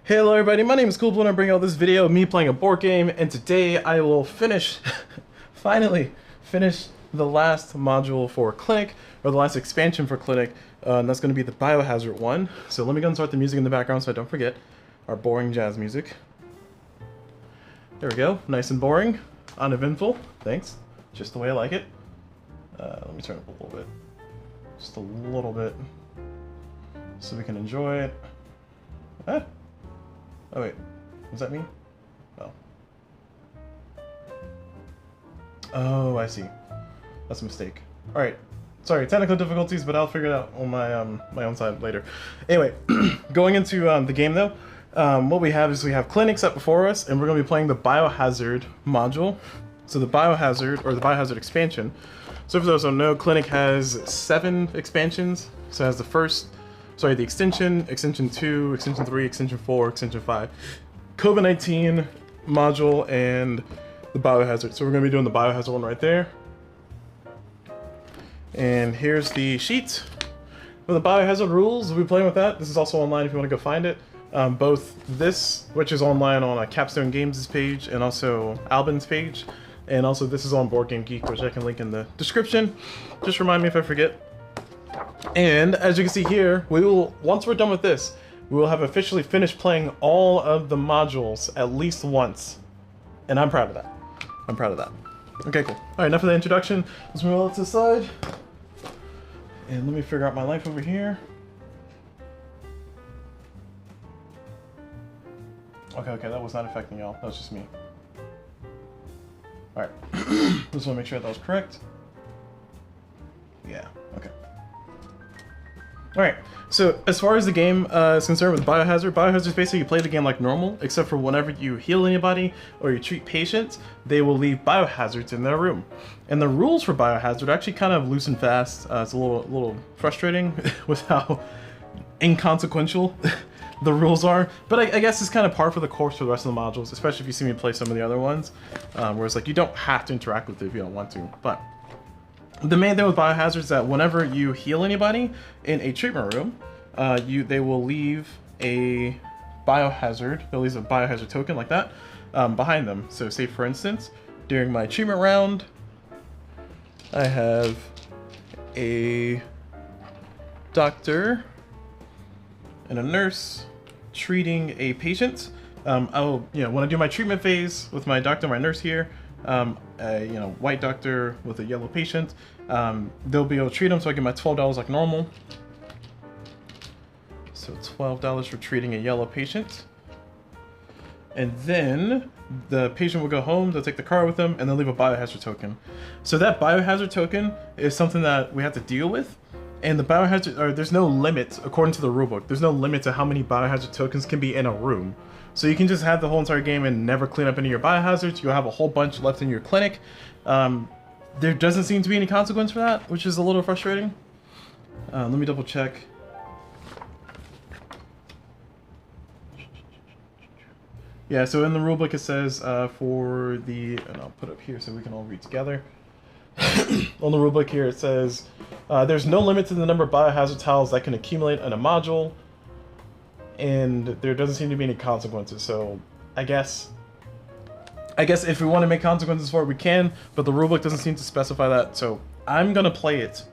Hello everybody, my name is Coolblue and I'm bringing out this video of me playing a board game, and today I will finish, finally finish the last module for Clinic, or the last expansion for Clinic, and that's going to be the Biohazard one. So let me go and start the music in the background so I don't forget our boring jazz music. There we go, nice and boring, uneventful, thanks, just the way I like it. Let me turn it up a little bit, just a little bit, so we can enjoy it. Ah. Oh wait, was that me? Oh. Oh, I see. That's a mistake. Alright, sorry, technical difficulties, but I'll figure it out on my my own side later. Anyway, going into the game though, what we have is we have Clinic set before us, and we're going to be playing the Biohazard module. So the Biohazard, or the Biohazard expansion. So for those who don't know, Clinic has 7 expansions. So it has the extension, extension 2, extension 3, extension 4, extension 5, COVID-19 module, and the Biohazard. So we're going to be doing the Biohazard one right there. And here's the sheet for the Biohazard rules. We'll be playing with that. This is also online if you want to go find it. Both this, which is online on Capstone Games' page, and also Albin's page. And also this is on Board Game Geek, which I can link in the description. Just remind me if I forget. And as you can see here, we will, once we're done with this, we will have officially finished playing all of the modules at least once. And I'm proud of that. I'm proud of that. Okay, cool. Alright, enough of the introduction. Let's move on to the side. And let me figure out my life over here. Okay, that was not affecting y'all. That was just me. Alright. Just want to make sure that was correct. Yeah, okay. Alright, so as far as the game is concerned with Biohazard, Biohazard is basically you play the game like normal, except for whenever you heal anybody or you treat patients, they will leave biohazards in their room. And the rules for Biohazard are actually kind of loose and fast. It's a little frustrating with how inconsequential the rules are, but I guess it's kind of par for the course for the rest of the modules, especially if you see me play some of the other ones, where it's like you don't have to interact with it if you don't want to. But the main thing with Biohazard is that whenever you heal anybody in a treatment room, they will leave a Biohazard, they'll leave a Biohazard token like that behind them. So say for instance, during my treatment round, I have a doctor and a nurse treating a patient. When I do my treatment phase with my doctor and my nurse here, white doctor with a yellow patient, they'll be able to treat them, so I get my $12 like normal. So $12 for treating a yellow patient. And then the patient will go home, they'll take the card with them, and they'll leave a Biohazard token. So that Biohazard token is something that we have to deal with. And the Biohazard, there's no limit, according to the rulebook, there's no limit to how many Biohazard tokens can be in a room. So you can just have the whole entire game and never clean up any of your Biohazards. You'll have a whole bunch left in your clinic. There doesn't seem to be any consequence for that, which is a little frustrating. Let me double check. Yeah, so in the rulebook it says for the, and I'll put up here so we can all read together. On the rulebook here it says, there's no limit to the number of Biohazard tiles that can accumulate in a module, and there doesn't seem to be any consequences. So I guess if we want to make consequences for it, we can, but the rulebook doesn't seem to specify that. So I'm gonna play it.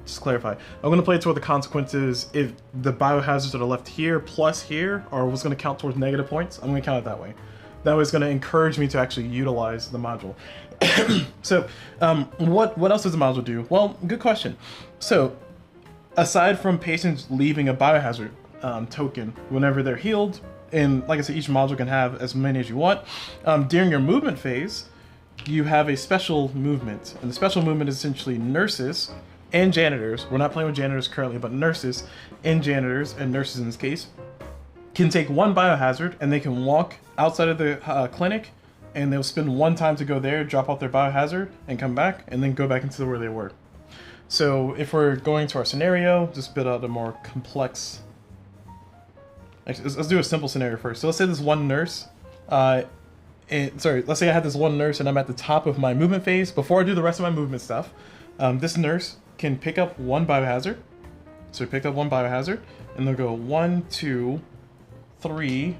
Just to clarify, I'm gonna play it to where the consequences, if the Biohazards that are left here plus here are what's gonna count towards negative points, I'm gonna count it that way. That way it's gonna encourage me to actually utilize the module. So, what else does the module do? Well, good question. So, aside from patients leaving a Biohazard token whenever they're healed, and like I said, each module can have as many as you want, during your movement phase, you have a special movement. And the special movement is essentially nurses and janitors. We're not playing with janitors currently, but nurses and janitors, and nurses in this case, can take one Biohazard and they can walk outside of the clinic, and they'll spend one time to go there, drop off their Biohazard, and come back, and then go back into where they were. So if we're going to our scenario, just build out a more complex... Actually, let's do a simple scenario first. So let's say this one nurse, let's say I had this one nurse and I'm at the top of my movement phase. Before I do the rest of my movement stuff, this nurse can pick up one Biohazard. So we picked up one Biohazard, and they'll go 1, 2, 3,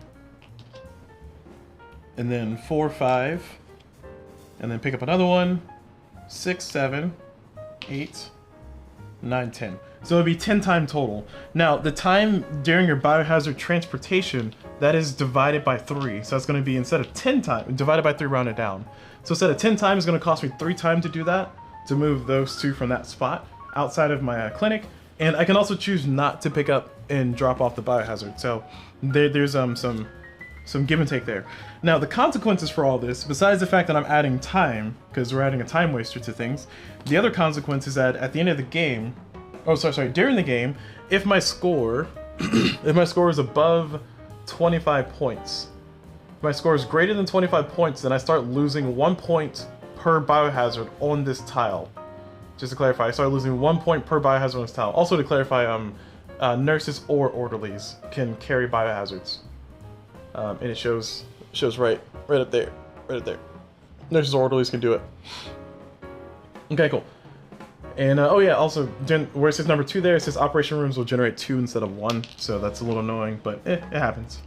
and then 4, 5, and then pick up another one, 6, 7, 8, 9, 10. So it'll be 10 time total. Now, the time during your biohazard transportation, that is divided by 3. So it's going to be, instead of 10 times, divided by 3 rounded down. So instead of 10 times, it's going to cost me 3 times to do that, to move those 2 from that spot outside of my clinic. And I can also choose not to pick up and drop off the biohazard. So there's some give and take there. Now, the consequences for all this, besides the fact that I'm adding time, because we're adding a time waster to things, the other consequence is that at the end of the game, during the game, if my score, if my score is above 25 points, if my score is greater than 25 points, then I start losing 1 point per biohazard on this tile. Just to clarify, I start losing 1 point per biohazard on this tile. Also to clarify, nurses or orderlies can carry biohazards. And it shows right up there, Nurses or orderlies can do it. Okay, cool. And oh yeah, also where it says number 2 there, it says operation rooms will generate 2 instead of 1, so that's a little annoying, but it happens.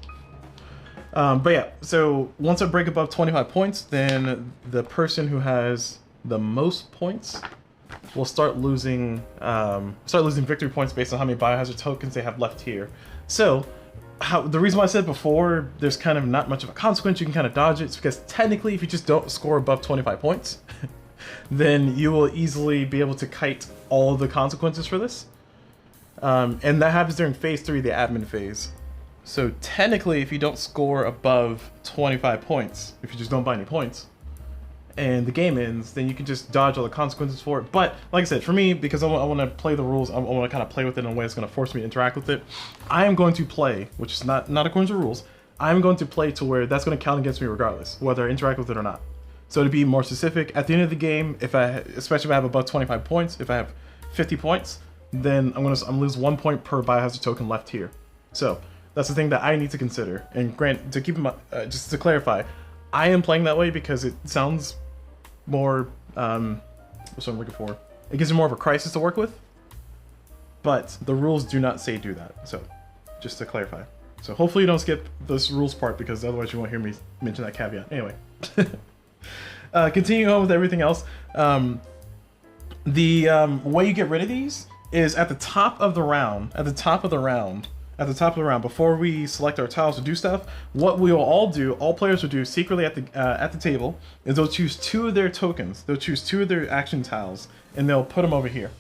But yeah, so once I break above 25 points, then the person who has the most points will start losing victory points based on how many biohazard tokens they have left here. So the reason why I said before there's kind of not much of a consequence, you can kind of dodge it, it's because technically if you just don't score above 25 points, then you will easily be able to kite all of the consequences for this. And that happens during phase 3, the admin phase. So technically, if you don't score above 25 points, if you just don't buy any points, and the game ends, then you can just dodge all the consequences for it. But like I said, for me, because I want to play the rules, I want to kind of play with it in a way that's going to force me to interact with it, I am going to play, which is not according to the rules, I'm going to play to where that's going to count against me regardless, whether I interact with it or not. So to be more specific, at the end of the game, especially if I have above 25 points, if I have 50 points, then I'm gonna lose 1 point per biohazard token left here. So that's the thing that I need to consider. And grant, to keep in mind, just to clarify, I am playing that way because it sounds more, what's what I'm looking for? It gives me more of a crisis to work with, but the rules do not say do that. So just to clarify. So hopefully you don't skip this rules part, because otherwise you won't hear me mention that caveat. Anyway. Continuing on with everything else, the way you get rid of these is at the top of the round, before we select our tiles to do stuff, what we will all players will do secretly at the table, is they'll choose 2 of their tokens, they'll choose 2 of their action tiles, and they'll put them over here.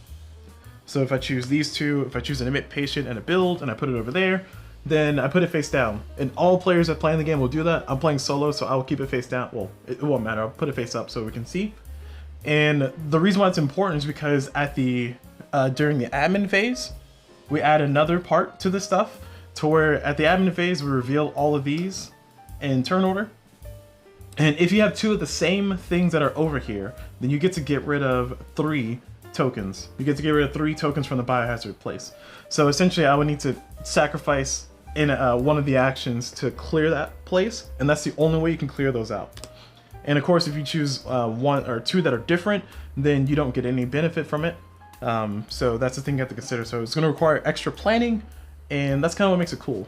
So if I choose these 2, if I choose an emit patient and a build, and I put it over there, then I put it face down. And all players that play in the game will do that. I'm playing solo, so I will keep it face down. Well, it won't matter. I'll put it face up so we can see. And the reason why it's important is because at during the admin phase, we add another part to this stuff, to where at the admin phase, we reveal all of these in turn order. And if you have 2 of the same things that are over here, then you get to get rid of 3 tokens. You get to get rid of 3 tokens from the biohazard place. So essentially, I would need to sacrifice in one of the actions to clear that place, and that's the only way you can clear those out. And of course, if you choose 1 or 2 that are different, then you don't get any benefit from it. So that's the thing you have to consider. So it's going to require extra planning, and that's kind of what makes it cool.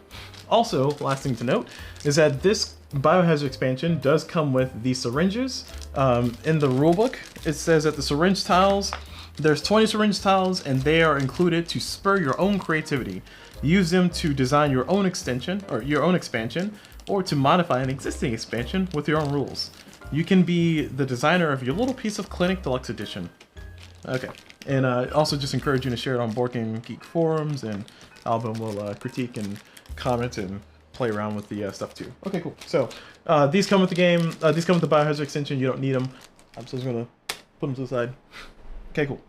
Also, last thing to note is that this biohazard expansion does come with the syringes. In the rulebook, it says that the syringe tiles, there's 20 syringe tiles, and they are included to spur your own creativity. Use them to design your own extension, or your own expansion, or to modify an existing expansion with your own rules. You can be the designer of your little piece of Clinic Deluxe Edition. Okay, and also just encourage you to share it on Board Game Geek forums, and Alvin will critique and comment and play around with the stuff too. Okay, cool. So these come with the game. These come with the Biohazard extension. You don't need them. I'm just gonna put them to the side. Okay, cool.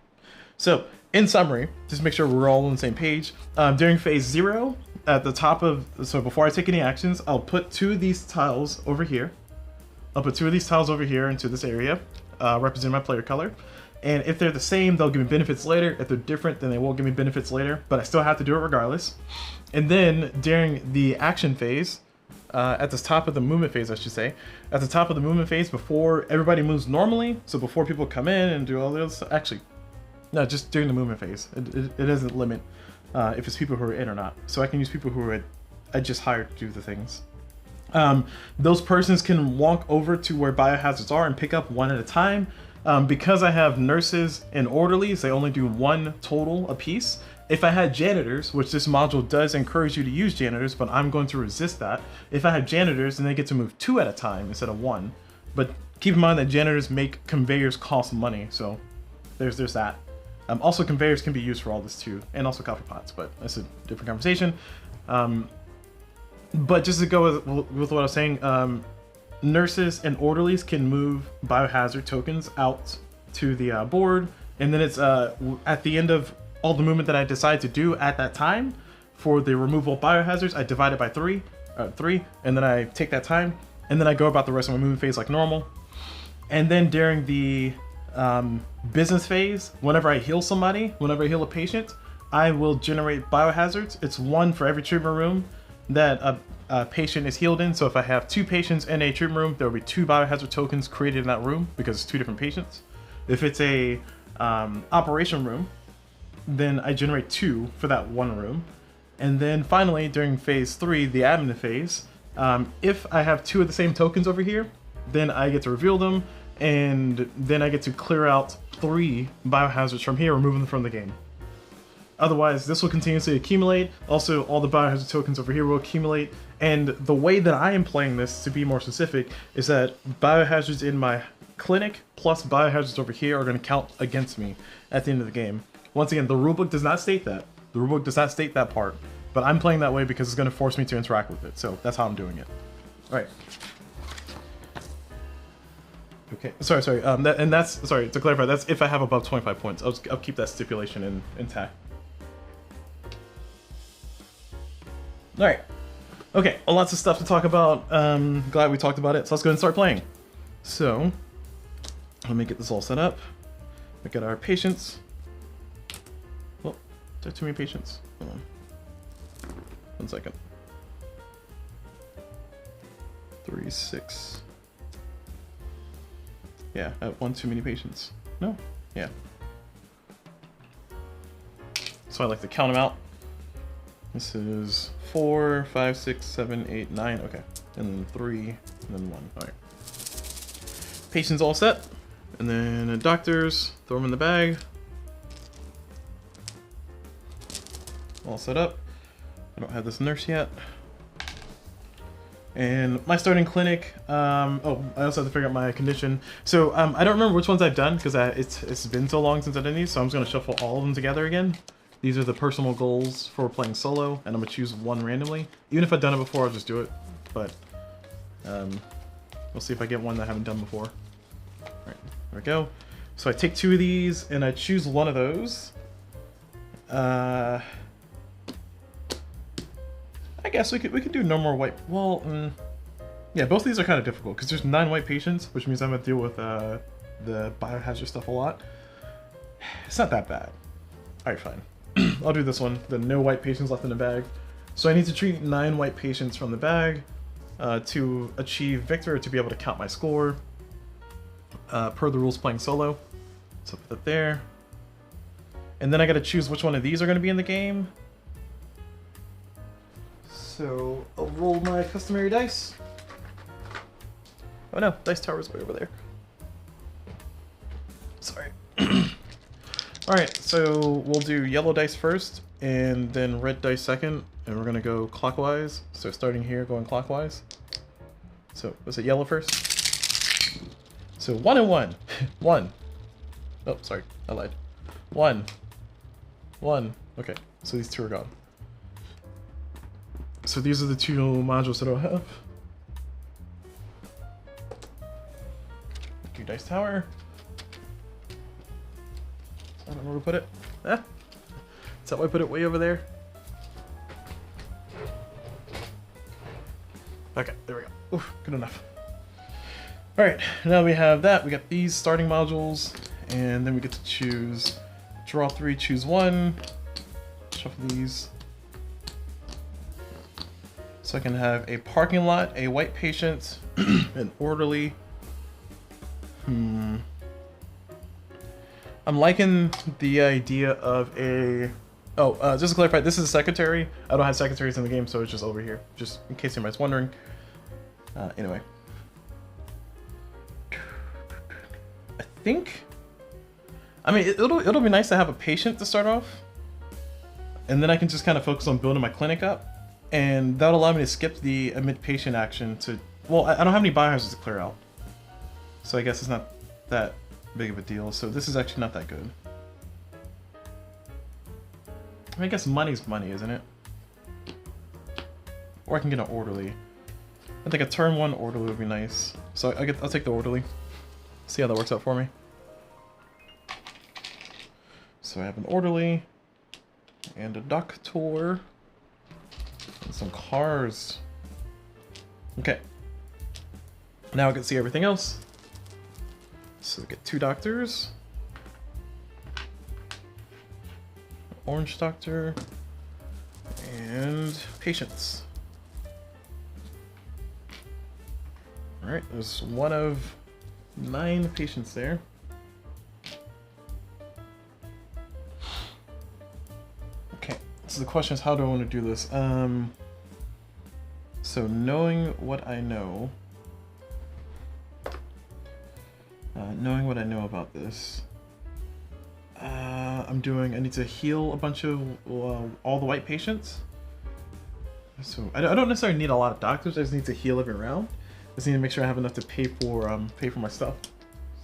So in summary, just make sure we're all on the same page. During phase 0, at the top of, so before I take any actions, I'll put 2 of these tiles over here. I'll put 2 of these tiles over here into this area, representing my player color. And if they're the same, they'll give me benefits later. If they're different, then they won't give me benefits later, but I still have to do it regardless. And then during the action phase, at the top of the movement phase, I should say, at the top of the movement phase, before everybody moves normally, so before people come in and do all this, actually, no, just during the movement phase. It doesn't limit if it's people who are in or not. So I can use people who I just hired to do the things. Those persons can walk over to where biohazards are and pick up one at a time. Because I have nurses and orderlies, they only do one total apiece. If I had janitors, which this module does encourage you to use janitors, but I'm going to resist that. If I had janitors, then they get to move 2 at a time instead of 1. But keep in mind that janitors make conveyors cost money, so there's that. Also, conveyors can be used for all this too, and also coffee pots, but that's a different conversation. But just to go with what I was saying, nurses and orderlies can move biohazard tokens out to the board, and then it's at the end of all the movement that I decide to do at that time for the removal of biohazards, I divide it by 3, and then I take that time, and then I go about the rest of my movement phase like normal. And then during the business phase, whenever I heal somebody, whenever I heal a patient, I will generate biohazards. It's 1 for every treatment room that a patient is healed in. So if I have 2 patients in a treatment room, there will be 2 biohazard tokens created in that room because it's 2 different patients. If it's a operation room, then I generate 2 for that 1 room. And then finally, during phase 3, the admin phase, if I have 2 of the same tokens over here, then I get to reveal them, and then I get to clear out 3 biohazards from here, removing them from the game. Otherwise, this will continuously accumulate. Also, all the biohazard tokens over here will accumulate. And the way that I am playing this, to be more specific, is that biohazards in my clinic plus biohazards over here are going to count against me at the end of the game. Once again, the rulebook does not state that. The rulebook does not state that part. But I'm playing that way because it's going to force me to interact with it. So that's how I'm doing it. Alright. Okay, sorry. Sorry, to clarify, that's if I have above 25 points. I'll keep that stipulation intact. Alright. Okay, lots of stuff to talk about. Glad we talked about it. So let's go ahead and start playing. So, let me get this all set up. Look at our patients. Well, there are too many patients. Hold on. 1 second. 3, 6. Yeah, I have 1 too many patients. No? Yeah. So I like to count them out. This is 4, 5, 6, 7, 8, 9. Okay. And then 3, and then 1. Alright. Patients all set. And then doctors, throw them in the bag. All set up. I don't have this nurse yet. And my starting clinic, oh, I also have to figure out my condition. So I don't remember which ones I've done because it's been so long since I've done these, so I'm just going to shuffle all of them together again. These are the personal goals for playing solo, and I'm going to choose 1 randomly. Even if I've done it before, I'll just do it. But we'll see if I get one that I haven't done before. Alright, there we go. So I take 2 of these, and I choose 1 of those. I guess we could do no more white. Well, yeah, both of these are kind of difficult because there's 9 white patients, which means I'm gonna deal with the biohazard stuff a lot. It's not that bad. All right, fine. I'll do this one. The no white patients left in the bag. So I need to treat 9 white patients from the bag to achieve victor, to be able to count my score per the rules playing solo. So put that there. And then I got to choose which one of these are going to be in the game. So I'll roll my customary dice. Oh no, dice tower's way over there. Sorry. Alright, so we'll do yellow dice first, and then red dice second, and we're gonna go clockwise. So starting here, going clockwise. So, was it yellow first? So 1 and 1. 1. Oh, sorry, I lied. 1. 1. Okay, so these 2 are gone. So these are the 2 modules that I'll have. Do dice tower. I don't know where to put it. Ah, is that why I put it way over there? Okay, there we go. Oof, good enough. Alright, now we have that. We got these starting modules, and then we get to choose, draw 3, choose 1, shuffle these. So I can have a parking lot, a white patient, an orderly. I'm liking the idea of a... Oh, just to clarify, this is a secretary. I don't have secretaries in the game, so it's just over here, just in case anybody's wondering. Anyway. I think... I mean, it'll be nice to have a patient to start off. And then I can just kind of focus on building my clinic up. And that'll allow me to skip the admit patient action to... Well, I don't have any biohazards to clear out. So I guess it's not that big of a deal. So this is actually not that good. I guess money's money, isn't it? Or I can get an orderly. I think a turn 1 orderly would be nice. So I'll take the orderly. See how that works out for me. So I have an orderly and a doctor and some cars. Okay. Now I can see everything else. So we get 2 doctors. Orange doctor. And patients. Alright, there's 1 of 9 patients there. Okay, so the question is, how do I want to do this? So knowing what I know... knowing what I know about this... I need to heal a bunch of all the white patients. So I don't necessarily need a lot of doctors, I just need to heal every round. I just need to make sure I have enough to pay for my stuff.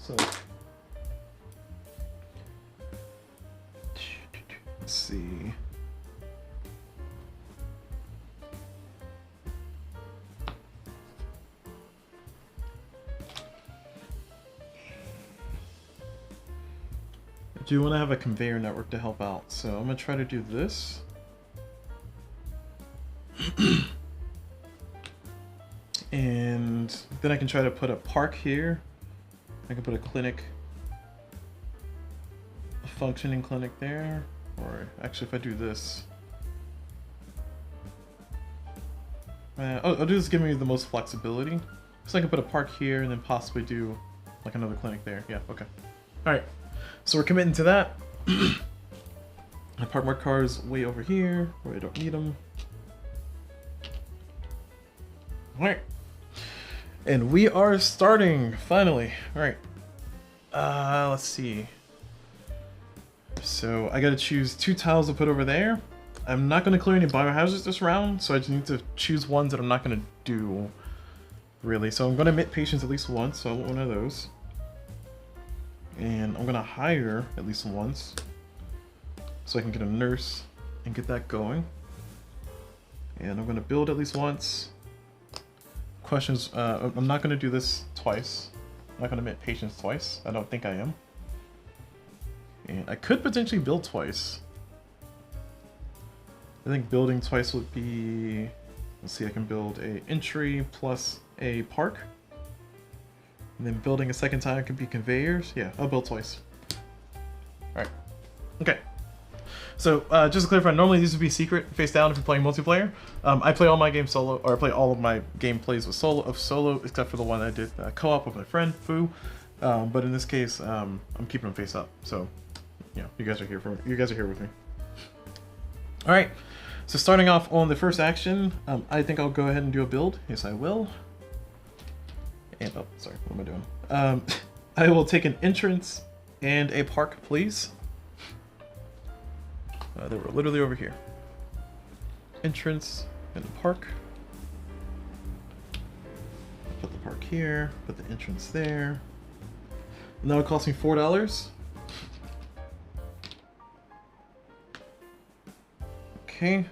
So let's see. I do want to have a conveyor network to help out, so I'm going to try to do this. And then I can try to put a park here. I can put a clinic, a functioning clinic there. Or actually, if I do this, I'll do this to give me the most flexibility. So I can put a park here and then possibly do like another clinic there. Yeah, okay. All right. So we're committing to that. I park my cars way over here where I don't need them. Alright. And we are starting, finally. Alright. Let's see. So I gotta choose 2 tiles to put over there. I'm not gonna clear any biohazards this round, so I just need to choose ones that I'm not gonna do, really. So I'm gonna admit patients at least once, so I want one of those. And I'm gonna hire at least once so I can get a nurse and get that going. And I'm gonna build at least once. Questions, I'm not gonna do this twice. I'm not gonna admit patients twice. I don't think I am. And I could potentially build twice. I think building twice would be, let's see, I can build a entry plus a park. And then building a second time could be conveyors. Yeah, I'll build twice. Alright. Okay. So, just to clarify, normally these would be secret, face down if you're playing multiplayer. I play all my games solo, or I play all of my gameplays with solo, except for the one I did co-op with my friend, Fu. But in this case, I'm keeping them face up. So, yeah, you guys are here with me. Alright. So starting off on the first action, I think I'll go ahead and do a build. Yes, I will. And, oh, sorry, what am I doing? I will take an entrance and a park, please. They were literally over here. Entrance and a park. Put the park here, put the entrance there. And that would cost me $4. Okay, and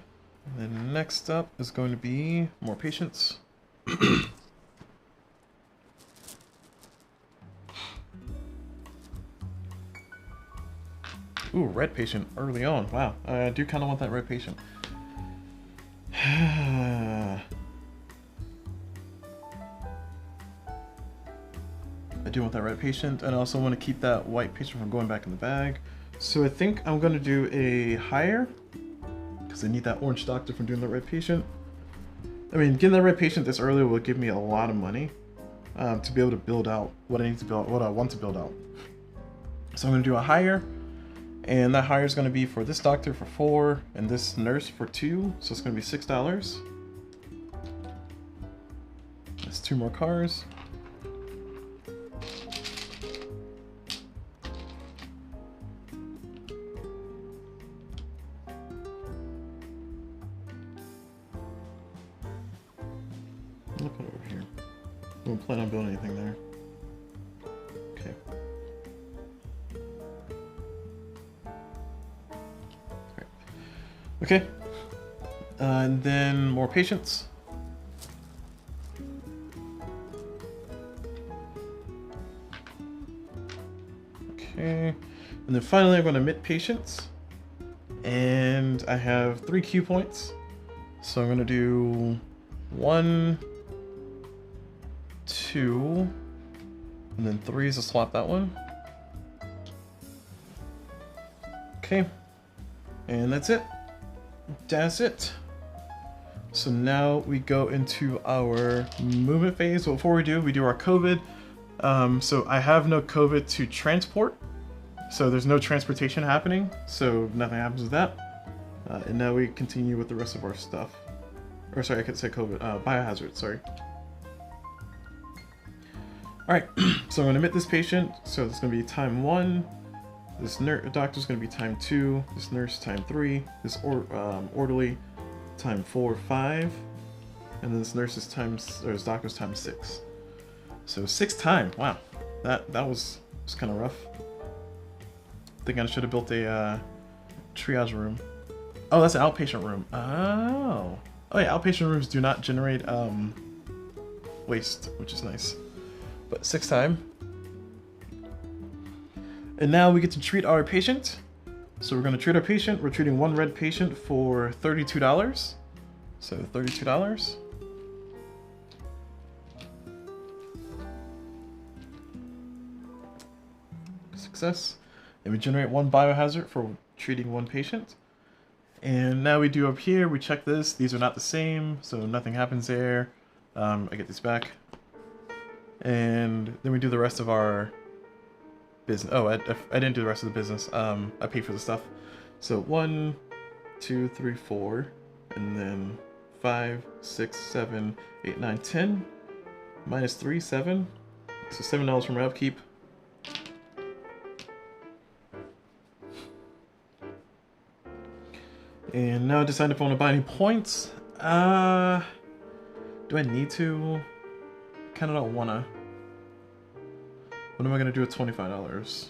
then next up is going to be more patients. Ooh, red patient early on. Wow, I do kind of want that red patient. I do want that red patient, and I also want to keep that white patient from going back in the bag. So I think I'm going to do a hire, because I need that orange doctor from doing the red patient. I mean, getting that red patient this early will give me a lot of money to be able to build out what I need to build, what I want to build out. So I'm going to do a hire. And that hire is going to be for this doctor for 4 and this nurse for 2, so it's going to be $6. There's 2 more cars. Look over here. We don't plan on building anything there. Okay. Alright. Okay. And then more patients. Okay. And then finally I'm going to emit patients. And I have 3 Q points. So I'm going to do 1, 2, and then 3 is to swap that one. Okay, and that's it. That's it. So now we go into our movement phase. But before we do our COVID. So I have no COVID to transport. So there's no transportation happening. So nothing happens with that. And now we continue with the rest of our stuff. Or sorry, I could say COVID, biohazard, sorry. Alright, so I'm going to admit this patient, so it's going to be time 1, this doctor's going to be time 2, this nurse time 3, this orderly time 4, 5, and then this nurse's time, or this doctor's time 6. So 6 time, wow, that was kind of rough. I think I should have built a triage room. Oh, that's an outpatient room. Oh yeah, outpatient rooms do not generate waste, which is nice. But 6 time. And now we get to treat our patient. So we're going to treat our patient. We're treating 1 red patient for $32. So $32. Success. And we generate 1 biohazard for treating 1 patient. And now we do up here, we check this. These are not the same, so nothing happens there. I get these back. And then we do the rest of our business. Oh, I didn't do the rest of the business. I paid for the stuff. So 1, 2, 3, 4, and then 5, 6, 7, 8, 9, 10. Minus 3, 7. So $7 for my upkeep. And now I decide if I want to buy any points. Do I need to? Kind of don't wanna. What am I gonna do with $25?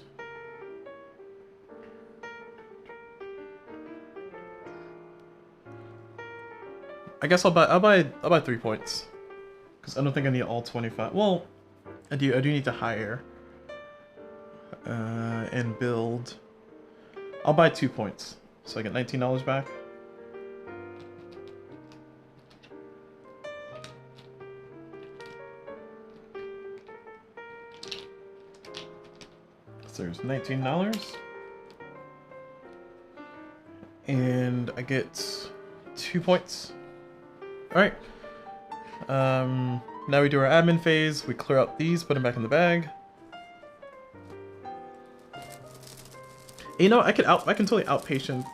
I guess I'll buy 3 points, because I don't think I need all 25. Well, I do need to hire and build. I'll buy 2 points, so I get $19 back. So there's $19. And I get 2 points. Alright. Now we do our admin phase. We clear out these, put them back in the bag. And you know, I can totally outpatient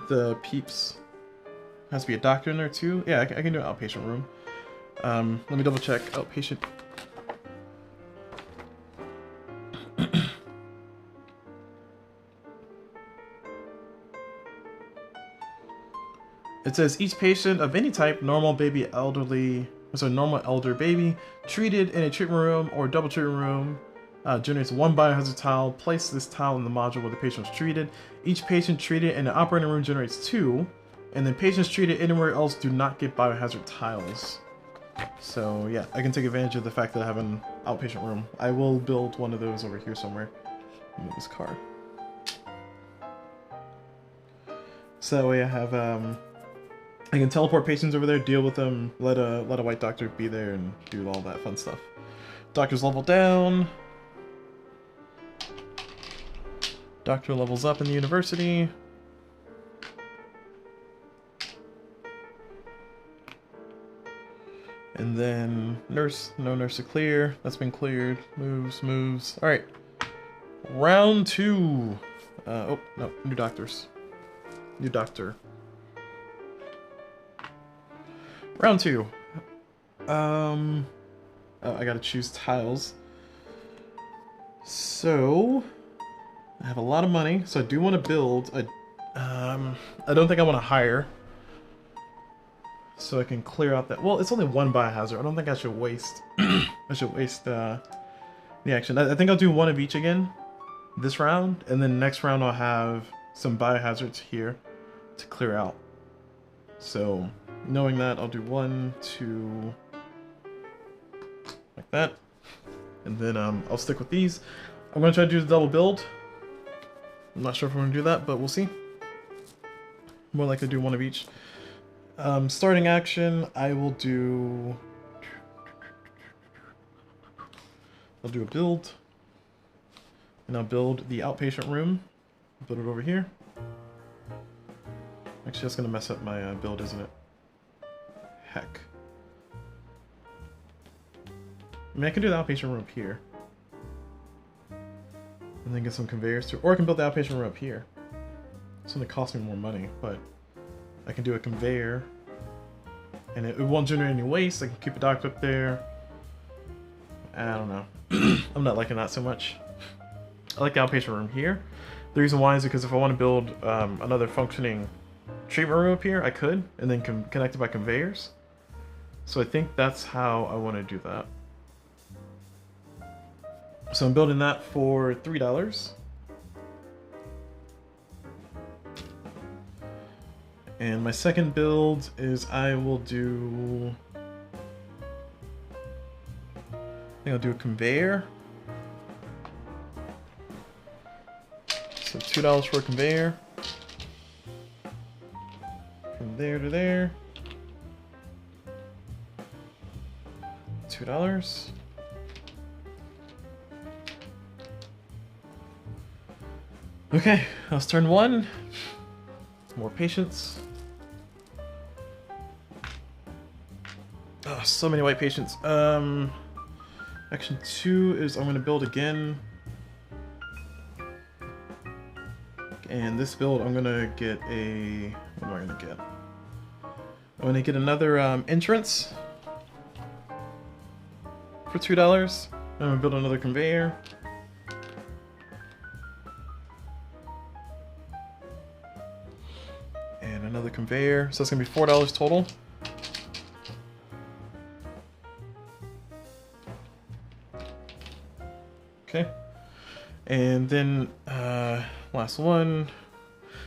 the peeps. Has to be a doctor in there too. Yeah, I can do an outpatient room. Let me double check. Outpatient. It says each patient of any type, normal, baby, elderly, so normal, elder, baby, treated in a treatment room or double treatment room, generates 1 biohazard tile. Place this tile in the module where the patient was treated. Each patient treated in the operating room generates 2, and then patients treated anywhere else do not get biohazard tiles. So yeah, I can take advantage of the fact that I have an outpatient room. I will build one of those over here somewhere. Move this car. So that way I have I can teleport patients over there, deal with them, let a white doctor be there, and do all that fun stuff. Doctor's level down. Doctor levels up in the university. And then nurse, no nurse to clear. That's been cleared. Moves. All right. Round 2. Oh no, new doctors. New doctor. Round 2. Oh, I gotta choose tiles. So I have a lot of money, so I do want to build. I don't think I want to hire, so I can clear out that. Well, it's only one biohazard. I don't think I should waste. I should waste the action. I think I'll do one of each again this round, and then next round I'll have some biohazards here to clear out. So knowing that, I'll do 1, 2, like that, and then I'll stick with these. I'm gonna try to do the double build. I'm not sure if I'm gonna do that, but we'll see. More likely to do one of each. Starting action, I will do. I'll do a build, and I'll build the outpatient room. Build it over here. Actually, that's gonna mess up my build, isn't it? Heck. I mean, I can do the outpatient room up here. And then get some conveyors too. Or I can build the outpatient room up here. It's gonna cost me more money, but I can do a conveyor. And it won't generate any waste. I can keep a doctor up there. I don't know. I'm not liking that so much. I like the outpatient room here. The reason why is because if I want to build another functioning treatment room up here, I could, and then connect it by conveyors. So I think that's how I want to do that. So I'm building that for $3. And my second build is I will do... I think I'll do a conveyor. So $2 for a conveyor. From there to there. $2. Okay, that's turn 1. More patients. Oh, so many white patients. Action 2 is I'm gonna build again. And this build I'm gonna get a... what am I gonna get? I'm gonna get another entrance for $2. I'm gonna build another conveyor. And another conveyor. So that's gonna be $4 total. Okay. And then last one.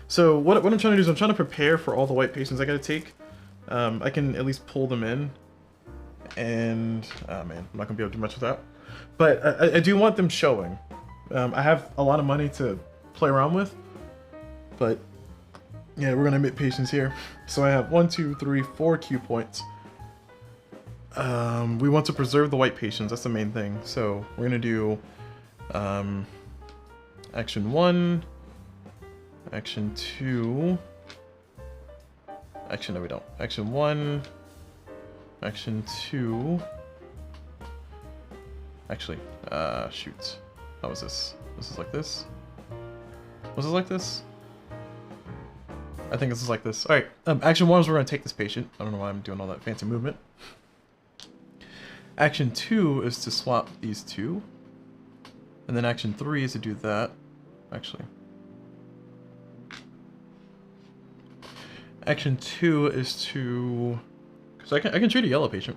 So what I'm trying to do is I'm trying to prepare for all the white patients I gotta take. I can at least pull them in. And man, I'm not gonna be able to do much with that. But I do want them showing. I have a lot of money to play around with. But yeah, we're gonna admit patients here. So I have 1, 2, 3, 4 Q points. We want to preserve the white patients. That's the main thing. So we're gonna do action 1, action 2. Actually, no, we don't. Action 1, action 2. Actually, shoot. How was this? This is like this? Was this like this? I think this is like this. Alright, action 1 is we're going to take this patient. I don't know why I'm doing all that fancy movement. Action 2 is to swap these two. And then action 3 is to do that. Actually. Action 2 is to... because I can treat a yellow patient.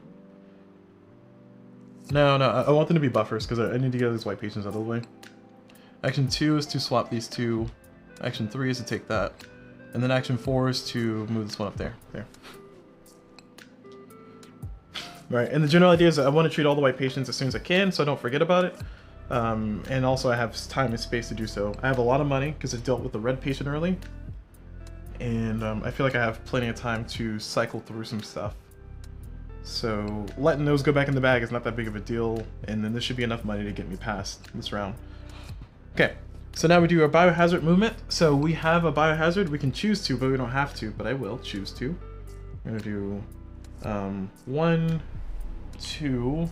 No, I want them to be buffers because I need to get these white patients out of the way. Action 2 is to swap these two. Action 3 is to take that. And then action 4 is to move this one up there. There. Right, and the general idea is that I want to treat all the white patients as soon as I can so I don't forget about it. And also I have time and space to do so. I have a lot of money because I dealt with the red patient early. And I feel like I have plenty of time to cycle through some stuff. So letting those go back in the bag is not that big of a deal, and then this should be enough money to get me past this round. Okay, so now we do our biohazard movement. So we have a biohazard we can choose to, but we don't have to, but I will choose to. I'm gonna do 1, 2,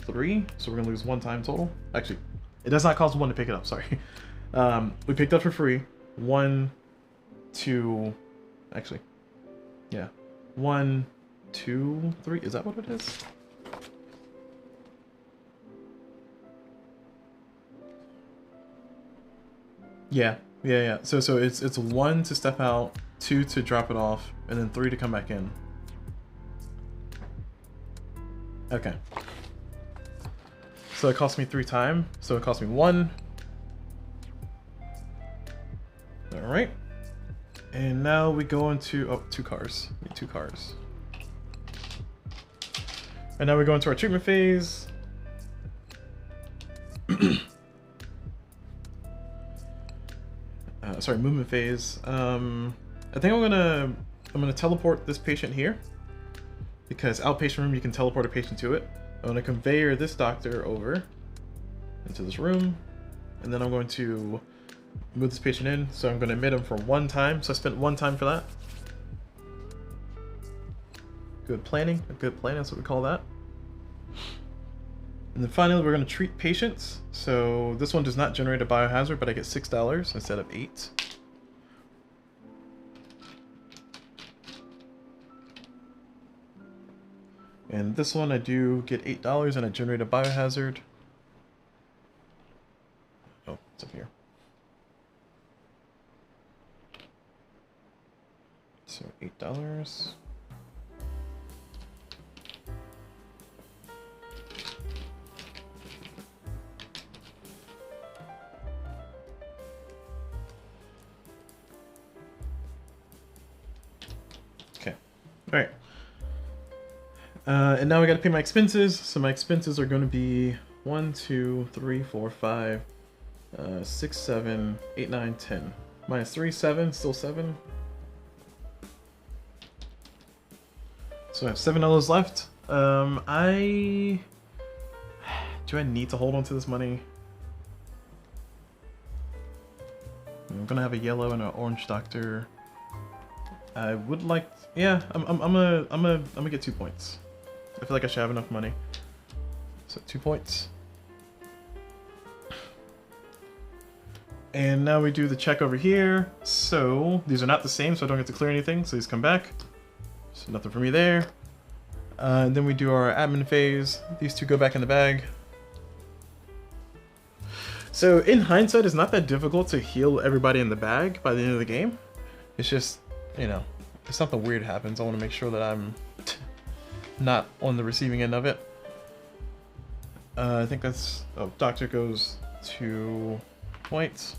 3, so we're gonna lose 1 time total. Actually, it does not cost 1 to pick it up, sorry. We picked up for free. 1, 2, actually, yeah. 1, 2, 3, is that what it is? Yeah, yeah. So it's 1 to step out, 2 to drop it off, and then 3 to come back in. Okay. So it cost me 3 time. So it cost me 1. All right. And now we go into 2 cars. Need 2 cars. And now we go into our treatment phase. Sorry, movement phase. I think I'm gonna teleport this patient here, because outpatient room you can teleport a patient to it. I'm gonna conveyor this doctor over into this room, and then I'm going to move this patient in. So I'm gonna admit him for 1 time. So I spent 1 time for that. Good planning. A good plan. That's what we call that. And then finally, we're going to treat patients. So this one does not generate a biohazard, but I get $6 instead of 8. And this one I do get $8 and I generate a biohazard. Oh, it's up here. So $8. Okay. All right. And now I got to pay my expenses. So my expenses are going to be 1, 2, 3, 4, 5, 6, 7, 8, 9, 10. Minus 3, 7, still 7. So I have $7 left. Do I need to hold on to this money? I'm gonna have a yellow and an orange doctor. I would like, yeah, I'm gonna get 2 points. I feel like I should have enough money. So 2 points. And now we do the check over here. So these are not the same, so I don't get to clear anything. So these come back. So nothing for me there. And then we do our admin phase. These 2 go back in the bag. So in hindsight, it's not that difficult to heal everybody in the bag by the end of the game. It's just, you know, if something weird happens, I want to make sure that I'm not on the receiving end of it. I think that's, oh, doctor goes to white.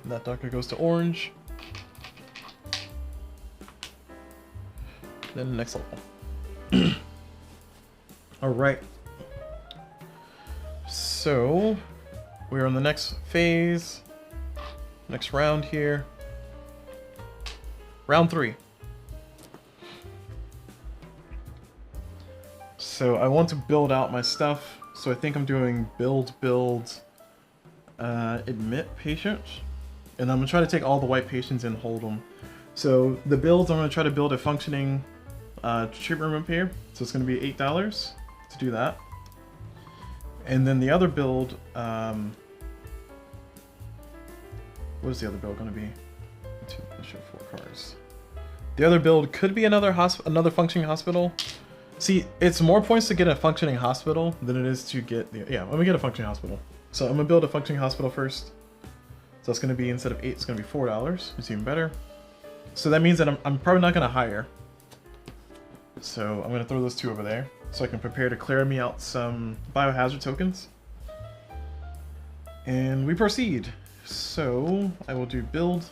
And that doctor goes to orange. Then the next level. Alright. So, we're on the next phase. Next round here. Round 3. So I want to build out my stuff. So I think I'm doing build, admit patient. And I'm going to try to take all the white patients and hold them. So the builds, I'm going to try to build a functioning treatment room up here. So it's going to be $8 to do that. And then the other build, what is the other build going to be? 2, show 4 cars. The other build could be another functioning hospital. See, it's more points to get a functioning hospital than it is to get the, yeah, let me get a functioning hospital. So I'm going to build a functioning hospital first. So it's going to be, instead of 8, it's going to be $4. It's even better. So that means that I'm probably not going to hire. So I'm going to throw those 2 over there so I can prepare to clear me out some biohazard tokens. And we proceed. So I will do build.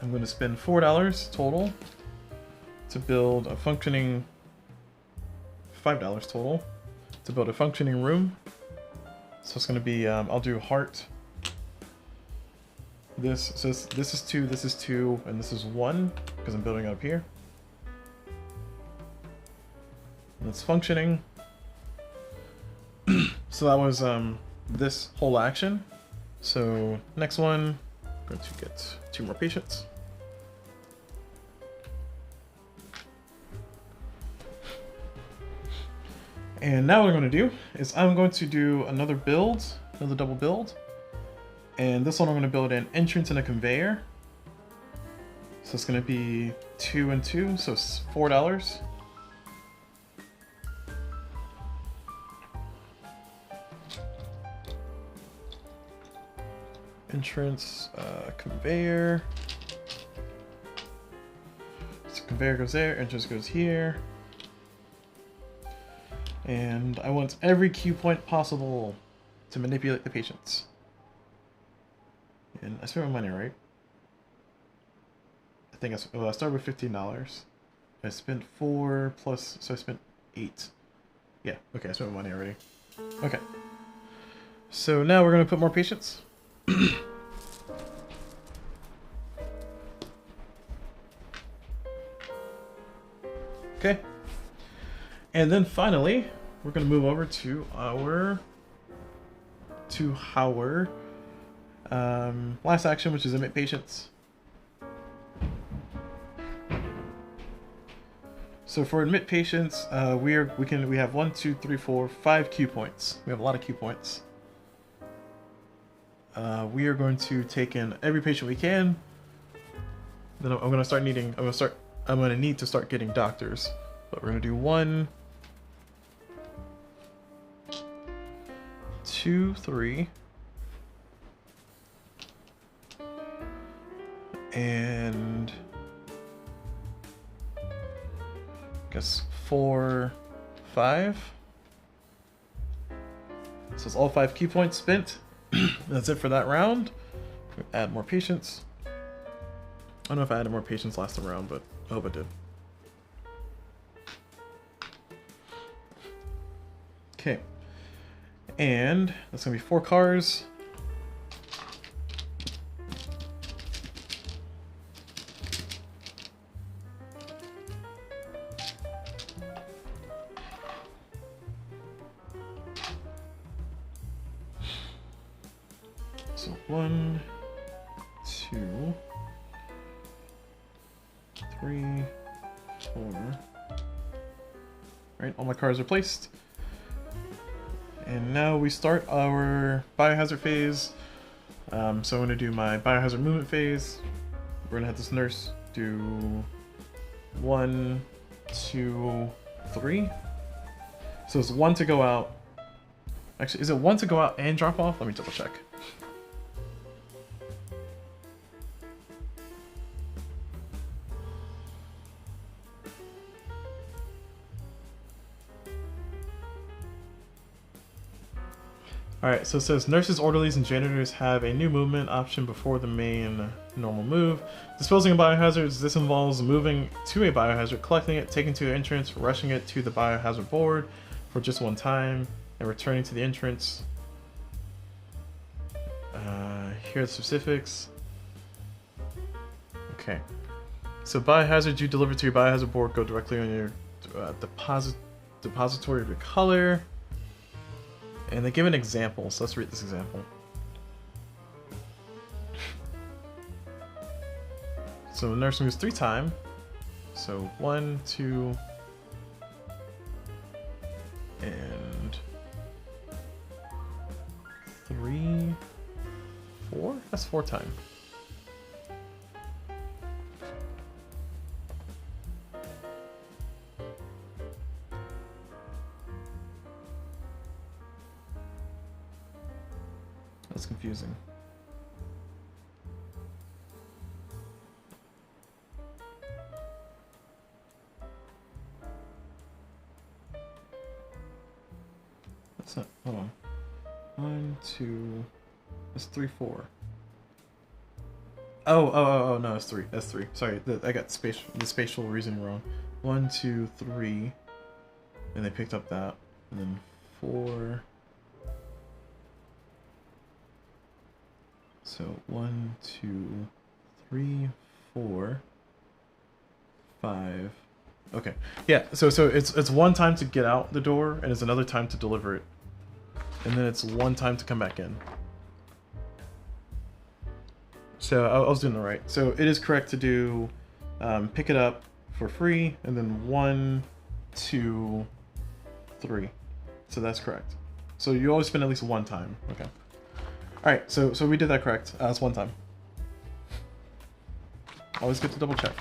I'm going to spend $4 total to build a functioning, $5 total to build a functioning room. So it's going to be, I'll do heart. This, so this is 2, this is 2, and this is 1 because I'm building it up here. And it's functioning. So that was this whole action. So next one, I'm going to get 2 more patients. And now what I'm going to do is I'm going to do another build, another double build. And this one I'm going to build an entrance and a conveyor. So it's going to be 2 and 2, so it's $4. Entrance, conveyor. So conveyor goes there, entrance goes here. And I want every cue point possible to manipulate the patients. And I spent my money, right? I think I started with $15. I spent 4 plus, so I spent 8. Yeah, okay, I spent my money already. Okay. So now we're going to put more patients. Okay. And then finally, we're going to move over to our last action, which is admit patients. So for admit patients, we have 1, 2, 3, 4, 5 cue points. We have a lot of cue points. We are going to take in every patient we can. Then I'm going to need to start getting doctors. But we're going to do 1, 2, 3, and I guess 4, 5. So it's all 5 key points spent. That's it for that round. Add more patients. I don't know if I added more patients last round, but I hope I did. Okay. And that's gonna be 4 cars. So 1, 2, 3, 4. Right, all my cars are placed. And now we start our biohazard phase. So I'm going to do my biohazard movement phase. We're going to have this nurse do 1, 2, 3. So it's 1 to go out. Actually, is it 1 to go out and drop off? Let me double check. Alright, so it says nurses, orderlies, and janitors have a new movement option before the main normal move. Disposing of biohazards, this involves moving to a biohazard, collecting it, taking to the entrance, rushing it to the biohazard board for just 1 time, and returning to the entrance. Here are the specifics. Okay. So biohazards you deliver to your biohazard board go directly on your depository of your color. And they give an example, so let's read this example. So the nurse moves 3 times. So 1, 2, and 3, 4? That's 4 times. That's confusing. That's not, hold on. 1, 2, that's 3, 4. Oh, no, it's 3. That's 3. Sorry, I got the spatial reasoning wrong. 1, 2, 3, and they picked up that, and then 4. So 1, 2, 3, 4, 5. Okay, yeah. So it's 1 time to get out the door, and it's another time to deliver it, and then it's 1 time to come back in. So I was doing it right. So it is correct to do pick it up for free, and then 1, 2, 3. So that's correct. So you always spend at least 1 time. Okay. All right. So we did that correct. That's 1 time. Always good to double check.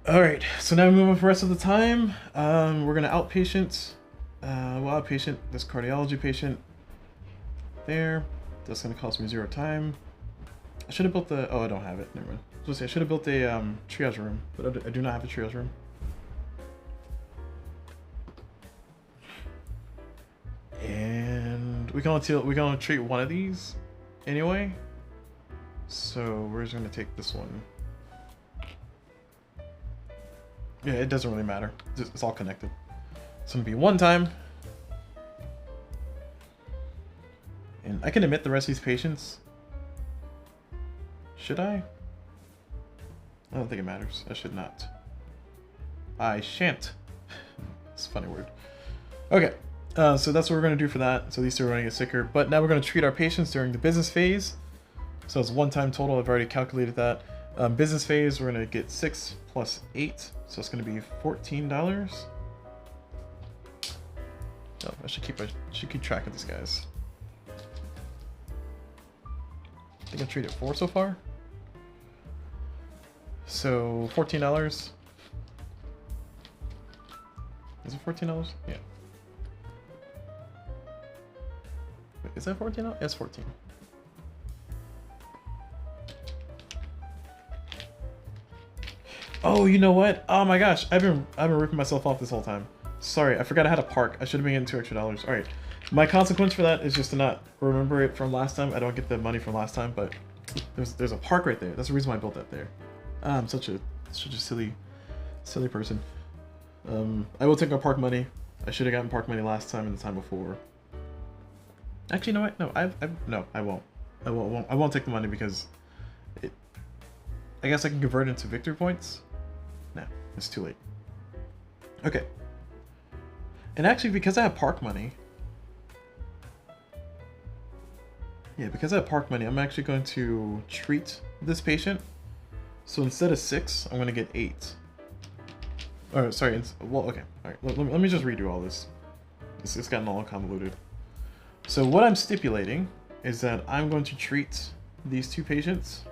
All right. So now we move on for the rest of the time. We're gonna outpatient. We'll outpatient this cardiology patient there. That's gonna cost me 0 time. I should have built the. Oh, I don't have it. Never mind. I was gonna say I should have built a triage room, but I do not have a triage room. And we can only treat one of these anyway. So we're just gonna take this one. Yeah, it doesn't really matter. It's all connected. It's gonna be 1 time. And I can admit the rest of these patients. Should I? I don't think it matters. I should not. I shan't. It's a funny word. Okay, so that's what we're going to do for that. So these two are going to get sicker. But now we're going to treat our patients during the business phase. So it's 1 time total. I've already calculated that. Business phase, we're going to get 6 plus 8. So it's going to be $14. Oh, I should keep track of these guys. I think I've treated 4 so far. So $14. Is it $14? Yeah. Wait, is that $14? Yes, 14. Oh, you know what? Oh my gosh, I've been ripping myself off this whole time. Sorry, I forgot I had a park. I should have been getting $2 extra. All right. My consequence for that is just to not remember it from last time. I don't get the money from last time, but there's a park right there. That's the reason why I built that there. I'm such a silly person. I will take our park money. I should have gotten park money last time and the time before. Actually, you know what? No, I won't. I won't take the money because I guess I can convert it into victory points. No, it's too late. Okay. And actually, because I have park money. Yeah, because I have park money, I'm actually going to treat this patient. So instead of 6, I'm going to get 8. Oh, sorry. Well, okay. All right. Let me just redo all this. It's gotten all convoluted. So what I'm stipulating is that I'm going to treat these 2 patients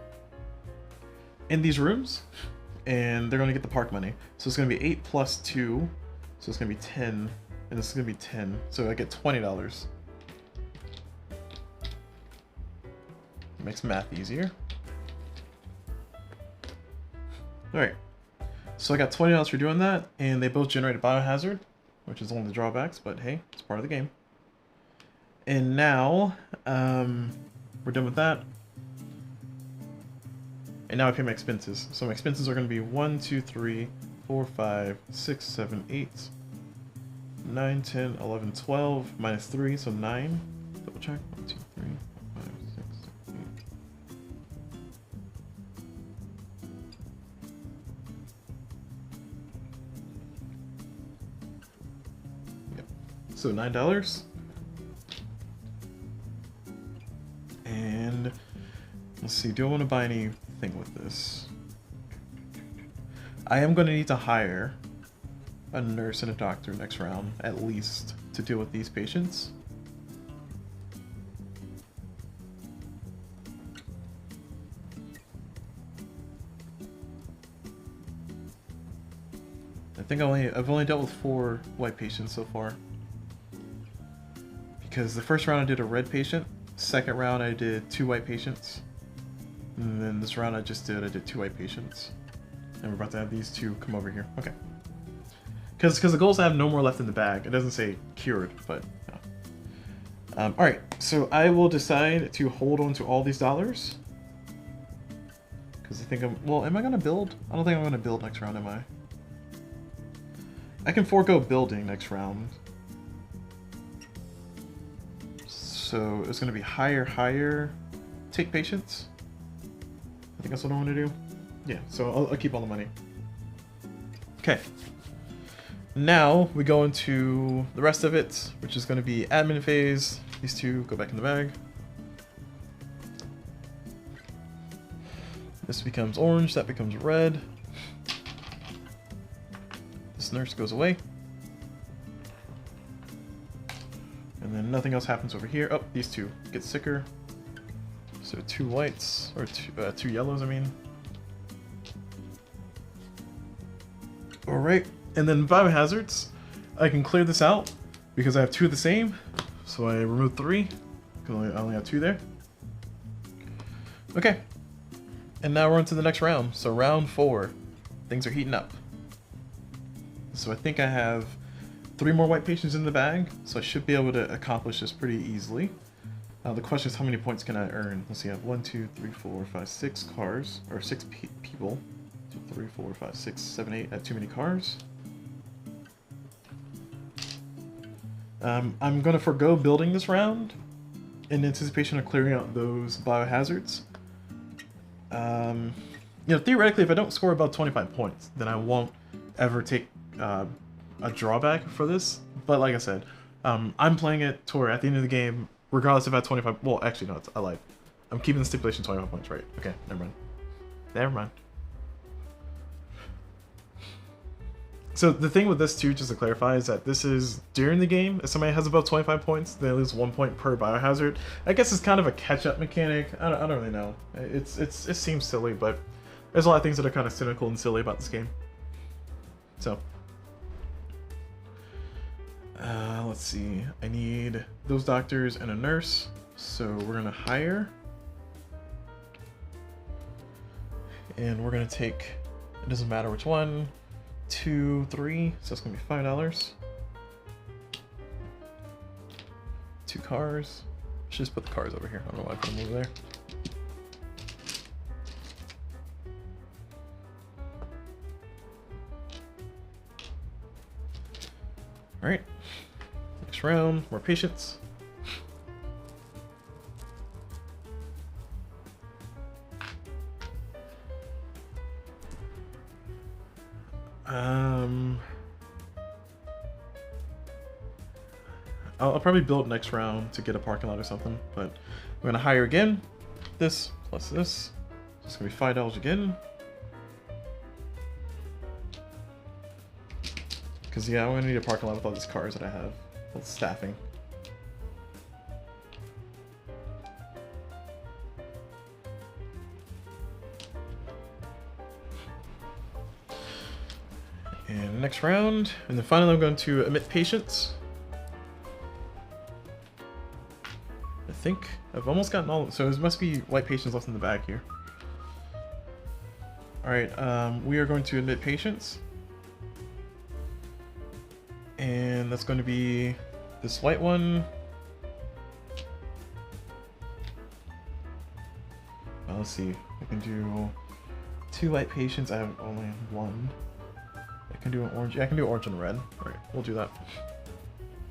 in these rooms, and they're going to get the park money. So it's going to be 8 plus 2, so it's going to be 10, and this is going to be 10. So I get $20. Makes math easier. Alright, so I got $20 for doing that, and they both generated Biohazard, which is one of the drawbacks, but hey, it's part of the game. And now, we're done with that. And now I pay my expenses. So my expenses are going to be 1, 2, 3, 4, 5, 6, 7, 8, 9, 10, 11, 12, minus 3, so 9. Double check. 1, 2, 3, 4, 5, 6, 7, 8. Yep. So $9. And let's see, do I want to buy anything with this? I am going to need to hire a nurse and a doctor next round, at least, to deal with these patients. I think I've only dealt with 4 white patients so far. Because the first round I did a red patient, second round I did 2 white patients, and then this round I did 2 white patients. And we're about to have these 2 come over here. Okay. Because the goal is to have no more left in the bag. It doesn't say cured, but yeah. Alright, so I will decide to hold on to all these dollars. Because I think well, am I going to build? I don't think I'm going to build next round, am I? I can forego building next round. So it's going to be higher, take patients. I think that's what I want to do. Yeah, so I'll keep all the money. Okay. Now we go into the rest of it, which is going to be admin phase. These 2 go back in the bag. This becomes orange, that becomes red. This nurse goes away. And then nothing else happens over here. Oh, these 2 get sicker. So 2 whites, or 2 yellows, I mean. Alright, and then biohazards. I can clear this out because I have 2 of the same. So I remove 3, because I only have 2 there. Okay. And now we're on to the next round. So round 4. Things are heating up. So I think I have 3 more white patients in the bag, so I should be able to accomplish this pretty easily. The question is, how many points can I earn? Let's see, I have 1, 2, 3, 4, 5, 6 cars, or 6 people. 2, 3, 4, 5, 6, 7, 8. I have too many cars. I'm going to forego building this round in anticipation of clearing out those biohazards. You know, theoretically, if I don't score above 25 points, then I won't ever take a drawback for this. But like I said, I'm playing it to where at the end of the game, regardless if I have 25... Well, actually, no, I lied. I'm keeping the stipulation 25 points, right? Okay, never mind. Never mind. So the thing with this too, just to clarify, is that this is during the game. If somebody has above 25 points, they lose 1 point per biohazard. I guess it's kind of a catch-up mechanic. I don't really know. It seems silly, but there's a lot of things that are kind of cynical and silly about this game. So, let's see. I need those doctors and a nurse, so we're gonna hire, and we're gonna take. It doesn't matter which one. 2, 3, so it's gonna be $5. 2 cars. Should just put the cars over here. I don't know why I put them over there. Alright. Next round, more patience. I'll probably build next round to get a parking lot or something, but I'm gonna hire again. This plus this. So it's gonna be $5 again. Because yeah, I'm gonna need a parking lot with all these cars that I have. All the staffing. And next round, and then finally I'm going to admit patients. I think I've almost gotten all of them, so there must be white patients left in the bag here. Alright, we are going to admit patients. And that's going to be this white one. Well, let's see. I can do 2 white patients. I have only 1. I can do an orange. Yeah, I can do orange and red. Alright, we'll do that.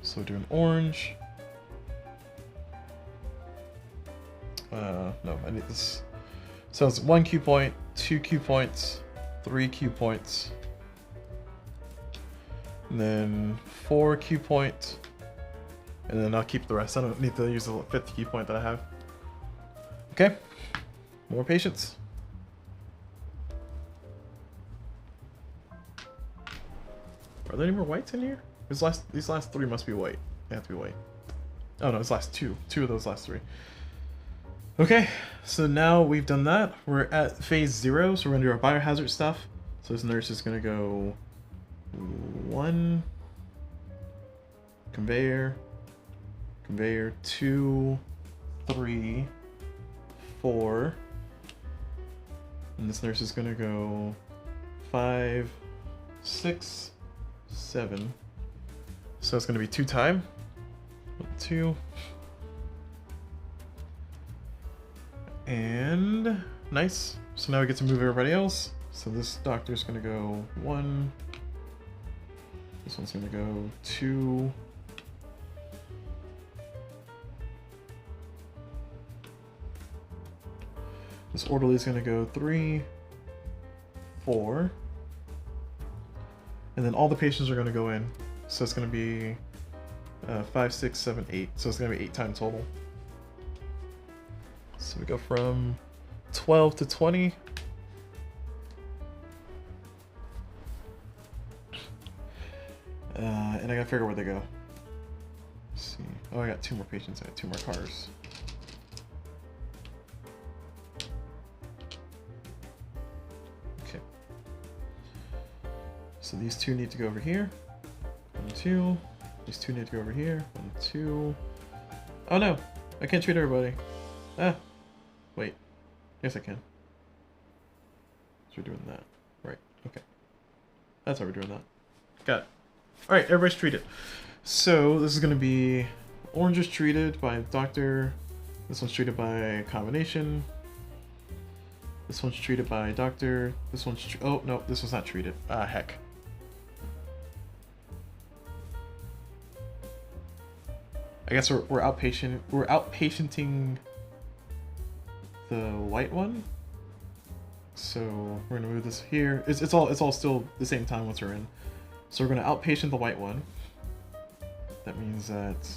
So we'll do an orange. No, I need this. So it's 1 Q point, 2 Q points, 3 Q points, and then 4 Q points, and then I'll keep the rest. I don't need to use the 5th Q point that I have. Okay, more patience. Are there any more whites in here? These last 3 must be white. They have to be white. Oh no, it's last 2. 2 of those last 3. Okay, so now we've done that. We're at phase 0, so we're gonna do our biohazard stuff. So this nurse is gonna go 1 conveyor, 2, 3, 4, and this nurse is gonna go 5, 6, 7. So it's gonna be 2 time. 2. And nice. So now we get to move everybody else. So this doctor's gonna go 1. This one's gonna go 2. This orderly's gonna go 3, 4. And then all the patients are gonna go in. So it's gonna be 5, 6, 7, 8. So it's gonna be 8 time total. So we go from 12 to 20. And I gotta figure out where they go. Let's see. Oh, I got 2 more patients. I got 2 more cars. Okay. So these 2 need to go over here. 1, 2. These 2 need to go over here. 1, 2. Oh no! I can't treat everybody. Ah. Wait. Yes, I can. So we're doing that. Right. Okay. That's how we're doing that. Got it. Alright, everybody's treated. So this is going to be orange is treated by doctor. This one's treated by combination. This one's treated by doctor. This one's oh no, this was not treated. Ah, heck. I guess we're outpatienting the white one. So we're gonna move this here. It's all still the same time once we're in. So we're gonna outpatient the white one. That means that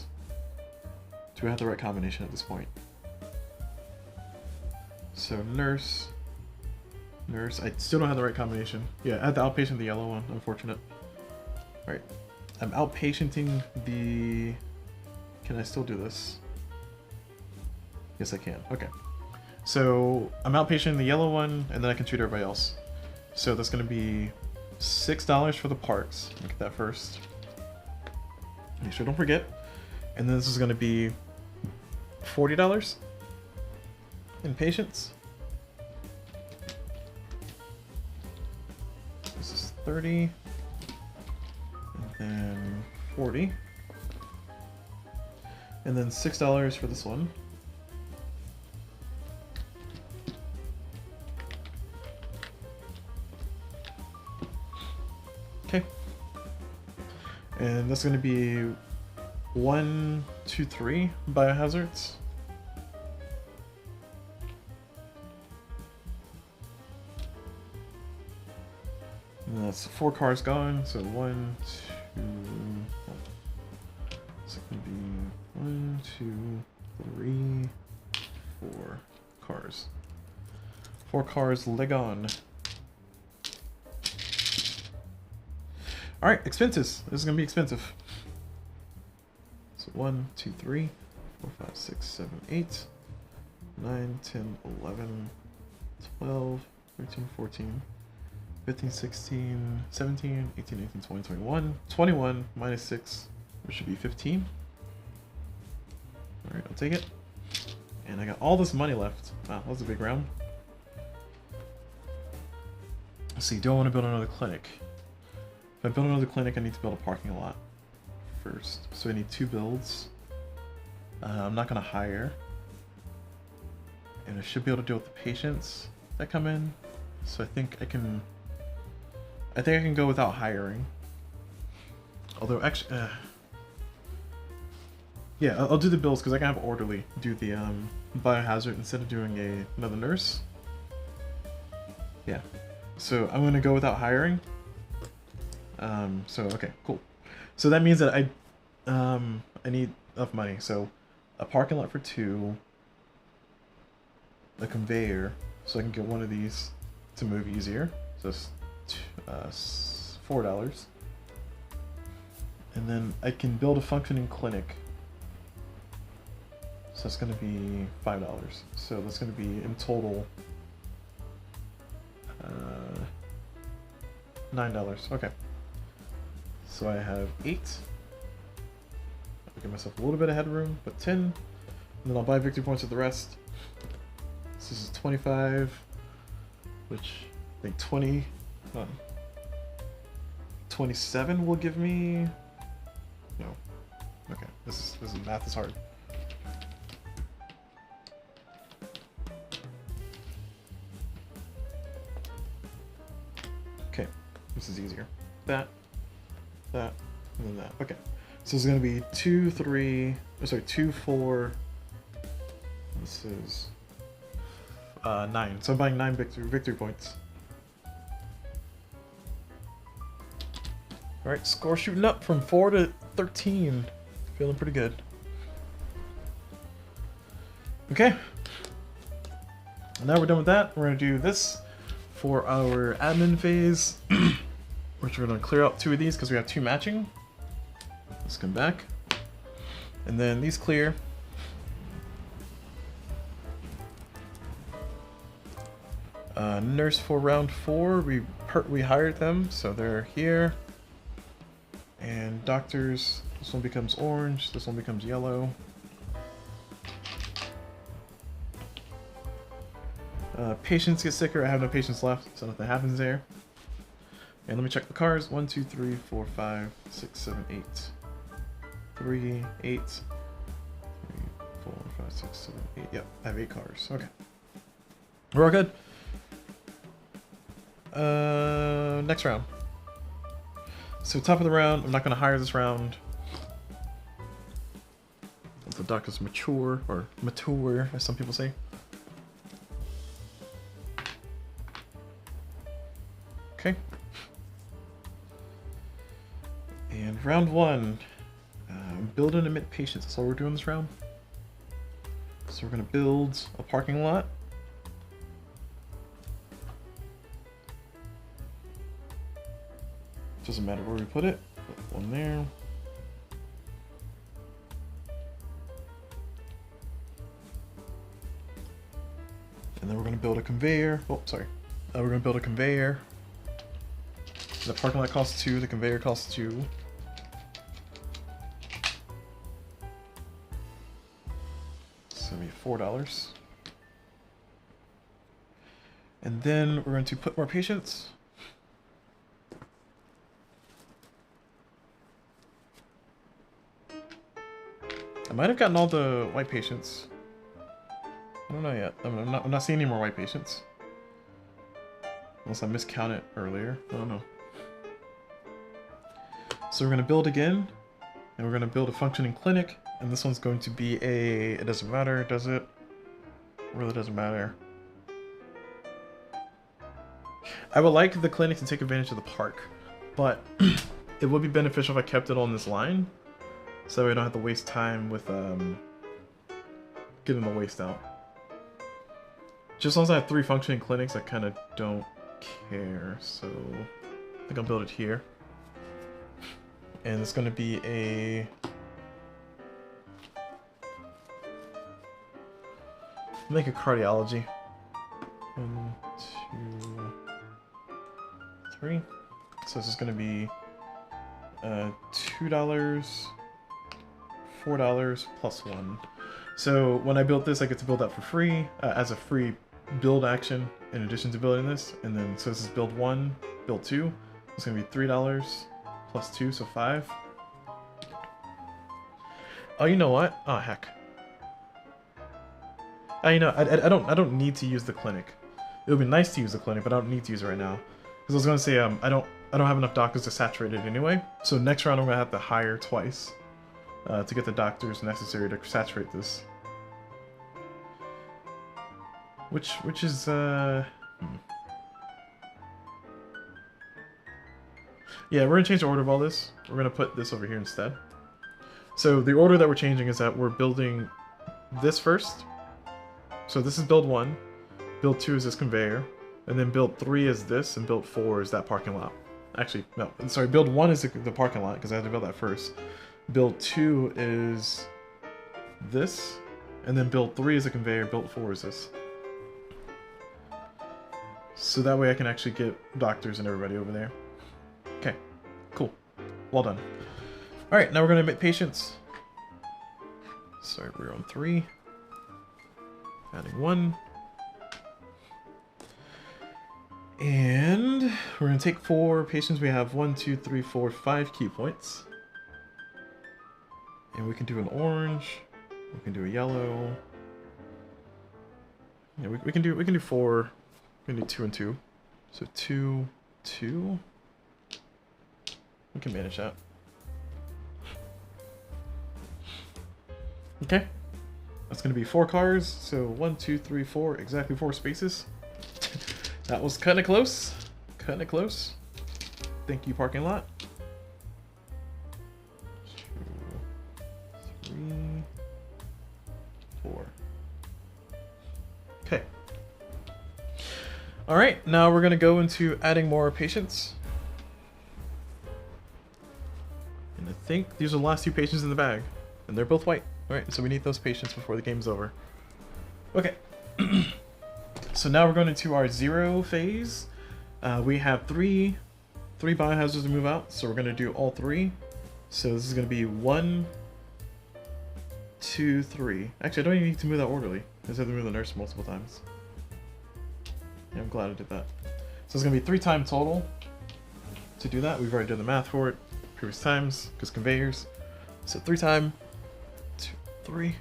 do we have the right combination at this point? So nurse. I still don't have the right combination. Yeah, I had to outpatient the yellow one. Unfortunate. All right, I'm outpatienting the. Can I still do this? Yes, I can. Okay. So I'm outpatienting the yellow one, and then I can treat everybody else. So that's going to be $6 for the parks. Look at that first. Make sure don't forget. And then this is going to be $40 in patience. This is 30. And then 40. And then $6 for this one. Okay. And that's going to be 1, 2, 3 biohazards. And that's 4 cars gone, so 1, 2. It's going to be 1, 2, 3, 4 cars. 4 cars gone. Alright, expenses. This is going to be expensive. So 1, 2, 3, 4, 5, 6, 7, 8, 9, 10, 11, 12, 13, 14, 15, 16, 17, 18, 19, 20, 21. 21 minus 6, which should be 15. Alright, I'll take it. And I got all this money left. Wow, that was a big round. Let's see, do I want to build another clinic? If I build another clinic, I need to build a parking lot first. So I need 2 builds. I'm not going to hire. And I should be able to deal with the patients that come in. So I think I can go without hiring. Although actually, yeah, I'll do the bills because I can have orderly do the biohazard instead of doing another nurse. Yeah, so I'm gonna go without hiring. So okay, cool. So that means that I need enough money. So a parking lot for 2, a conveyor, so I can get one of these to move easier. So it's $4. And then I can build a functioning clinic. So that's going to be $5. So that's going to be in total $9. Okay. So I have 8. I'll give myself a little bit of headroom, but 10. And then I'll buy victory points with the rest. So this is 25, which I think 20. 27 will give me. No. Okay. This is math is hard. Okay. This is easier. That, and then that. Okay. So it's gonna be 2, 3. Oh, sorry, 2, 4. This is 9. So I'm buying 9 victory points. Alright, score shooting up from 4 to 13. Feeling pretty good. Okay. Now we're done with that. We're going to do this for our admin phase. Which we're going to clear out 2 of these because we have 2 matching. Let's come back. And then these clear. Nurse for round 4. We hired them, so they're here. And doctors, this one becomes orange, this one becomes yellow. Patients get sicker. I have no patients left, so nothing happens there. And let me check the cars. 1, 2, 3, 4, 5, 6, 7, 8. 3, 8. 3, 4, 5, 6, 7, 8. Yep, I have 8 cars. Okay. We're all good. Next round. So top of the round, I'm not going to hire this round. The doctor's mature, or mature, as some people say. Okay. And round 1. Build and emit patients. That's all we're doing this round. So we're going to build a parking lot. Doesn't matter where we put it. Put one there. And then we're going to build a conveyor. Oh, sorry. We're going to build a conveyor. The parking lot costs 2. The conveyor costs 2. It's going to be $4. And then we're going to put more patients. I might have gotten all the white patients. I don't know yet. I'm not seeing any more white patients. Unless I miscounted earlier. I don't know. So we're going to build again. And we're going to build a functioning clinic. And this one's going to be a... It doesn't matter, does it? It really doesn't matter. I would like the clinic to take advantage of the park. But it would be beneficial if I kept it on this line. So we don't have to waste time with getting the waste out. Just as long as I have 3 functioning clinics, I kind of don't care. So I think I'll build it here. And it's going to be a... Make a cardiology. 1, 2, 3. So this is going to be $2. $4 plus 1. So when I built this, I get to build that for free as a free build action in addition to building this. And then so this is build 1, build 2. It's gonna be $3 plus 2, so 5. Oh, you know what? Oh heck. You know, I don't need to use the clinic. It would be nice to use the clinic, but I don't need to use it right now. Because I was gonna say I don't have enough doctors to saturate it anyway. So next round I'm gonna have to hire twice. To get the doctors necessary to saturate this. Which is Yeah, we're gonna change the order of all this. We're gonna put this over here instead. So the order that we're changing is that we're building this first. So this is build 1, build 2 is this conveyor, and then build 3 is this, and build 4 is that parking lot. Actually, no, sorry, build 1 is the parking lot, because I had to build that first. Build 2 is this, and then build 3 is a conveyor, build 4 is this. So that way I can actually get doctors and everybody over there. Okay, cool. Well done. Alright, now we're going to make patients. Sorry, we're on 3. Adding 1. And we're going to take 4 patients. We have 1, 2, 3, 4, 5 key points. And we can do an orange. We can do a yellow. Yeah, we can do 4. We can do 2 and 2. So 2, 2. We can manage that. Okay. That's gonna be 4 cars. So 1, 2, 3, 4. Exactly 4 spaces. That was kind of close. Kind of close. Thank you, parking lot. 2, 3, 4. Okay. Alright, now we're going to go into adding more patients. And I think these are the last 2 patients in the bag. And they're both white. Alright, so we need those patients before the game's over. Okay. So now we're going into our 0 phase. We have 3 biohazards to move out, so we're going to do all 3. So this is going to be 1, 2, 3. Actually, I don't even need to move that orderly. I just have to move the nurse multiple times. Yeah, I'm glad I did that. So it's gonna be 3 time total to do that. We've already done the math for it previous times because conveyors. So 3 time, 2, 3.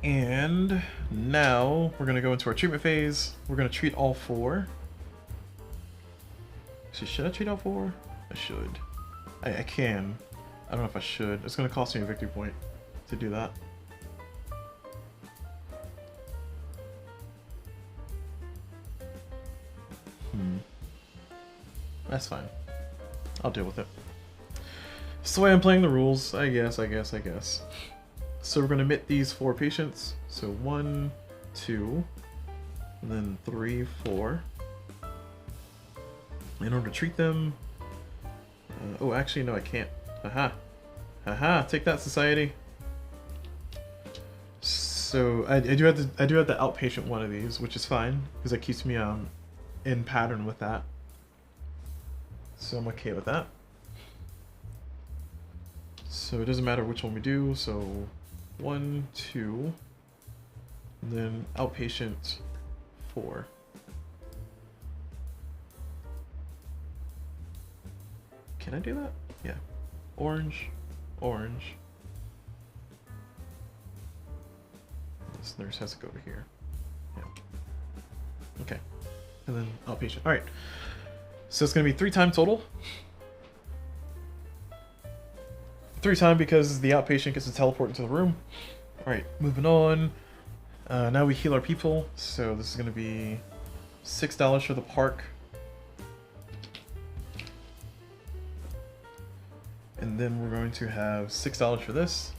And now we're gonna go into our treatment phase. We're gonna treat all 4. So should I treat all 4? I should. I can. I don't know if I should. It's gonna cost me a victory point to do that. That's fine. I'll deal with it. It's the way I'm playing the rules, I guess. So we're gonna admit these 4 patients. So 1, 2, and then 3, 4. In order to treat them... oh, actually, no, I can't. Haha. Haha, take that, society. So I do have the outpatient one of these, which is fine, because it keeps me in pattern with that. So I'm okay with that. So it doesn't matter which one we do, so 1, 2, and then outpatient 4. Can I do that? Yeah. Orange, orange. This nurse has to go to here. Yeah. Okay. And then outpatient. Alright. So it's going to be 3 time total. 3 time because the outpatient gets to teleport into the room. Alright, moving on. Now we heal our people. So this is going to be $6 for the park. And then we're going to have $6 for this.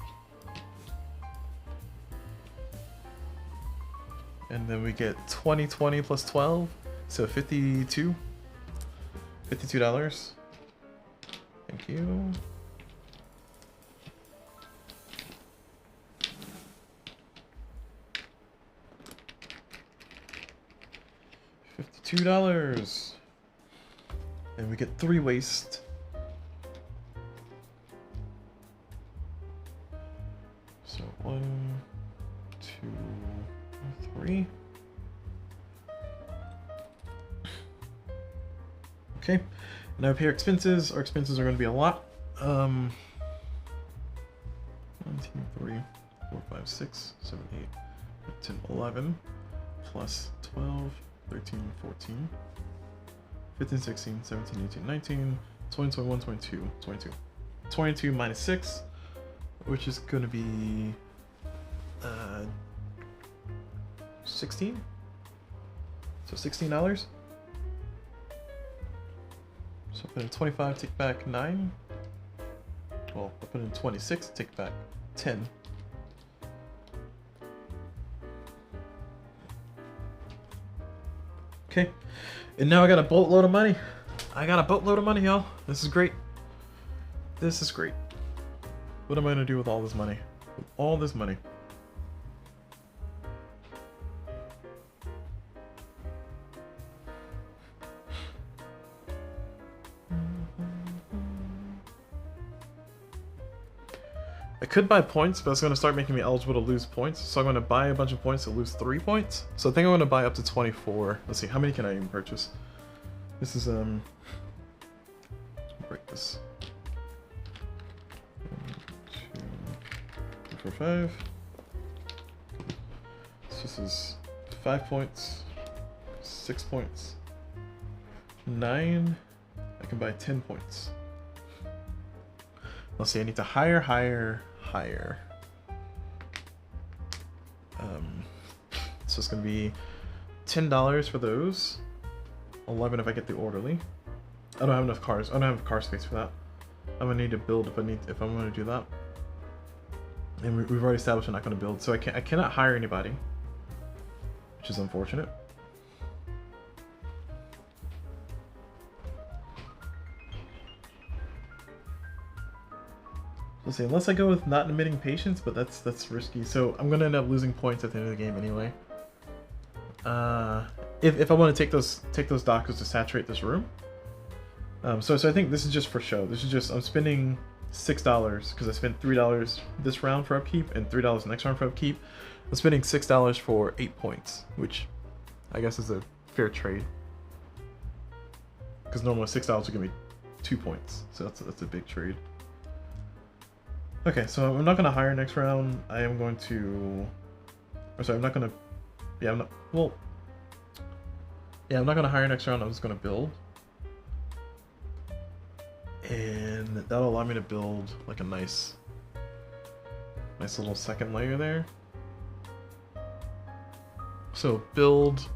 And then we get 20 plus 12. So 52. $52. Thank you. $52. And we get 3 waste. So 1, 2, 3. Okay, now pay our expenses. Our expenses are going to be a lot. 1, 2, 3, 4, 5, 6, 7, 8, 10, 11, plus 12, 13, 14, 15, 16, 17, 18, 19, 20, 21, 22, 22. 22 minus 6, which is going to be 16. So $16. So I put in 25, take back 9. Well, I put in 26, take back 10. Okay, and now I got a boatload of money. Y'all. This is great. This is great. What am I gonna do with all this money? With all this money. I could buy points, but it's going to start making me eligible to lose points. So I'm going to buy a bunch of points to lose 3 points. So I think I'm going to buy up to 24. Let's see, how many can I even purchase? This is, break this. 1, 2, 3, 4, 5. So this is 5 points, 6 points, 9. I can buy 10 points. Let's see, I need to hire. So it's gonna be $10 for those. 11 if I get the orderly. I don't have enough cars. I don't have car space for that. I'm gonna need to build if I'm gonna do that. And we've already established I'm not gonna build, so I cannot hire anybody, which is unfortunate. Let's see, unless I go with not admitting patients, but that's risky. So I'm gonna end up losing points at the end of the game anyway. If I want to take those doctors to saturate this room. So I think this is just for show. This is just I'm spending $6 because I spent $3 this round for upkeep and $3 next round for upkeep. I'm spending $6 for 8 points, which I guess is a fair trade. Because normally $6 would give me 2 points, so that's a big trade. Okay, so I'm not gonna hire next round. I am going to, or sorry, I'm not gonna. Yeah, I'm not. Well, yeah, I'm not gonna hire next round. I'm just gonna build, and that'll allow me to build like a nice little second layer there. So build,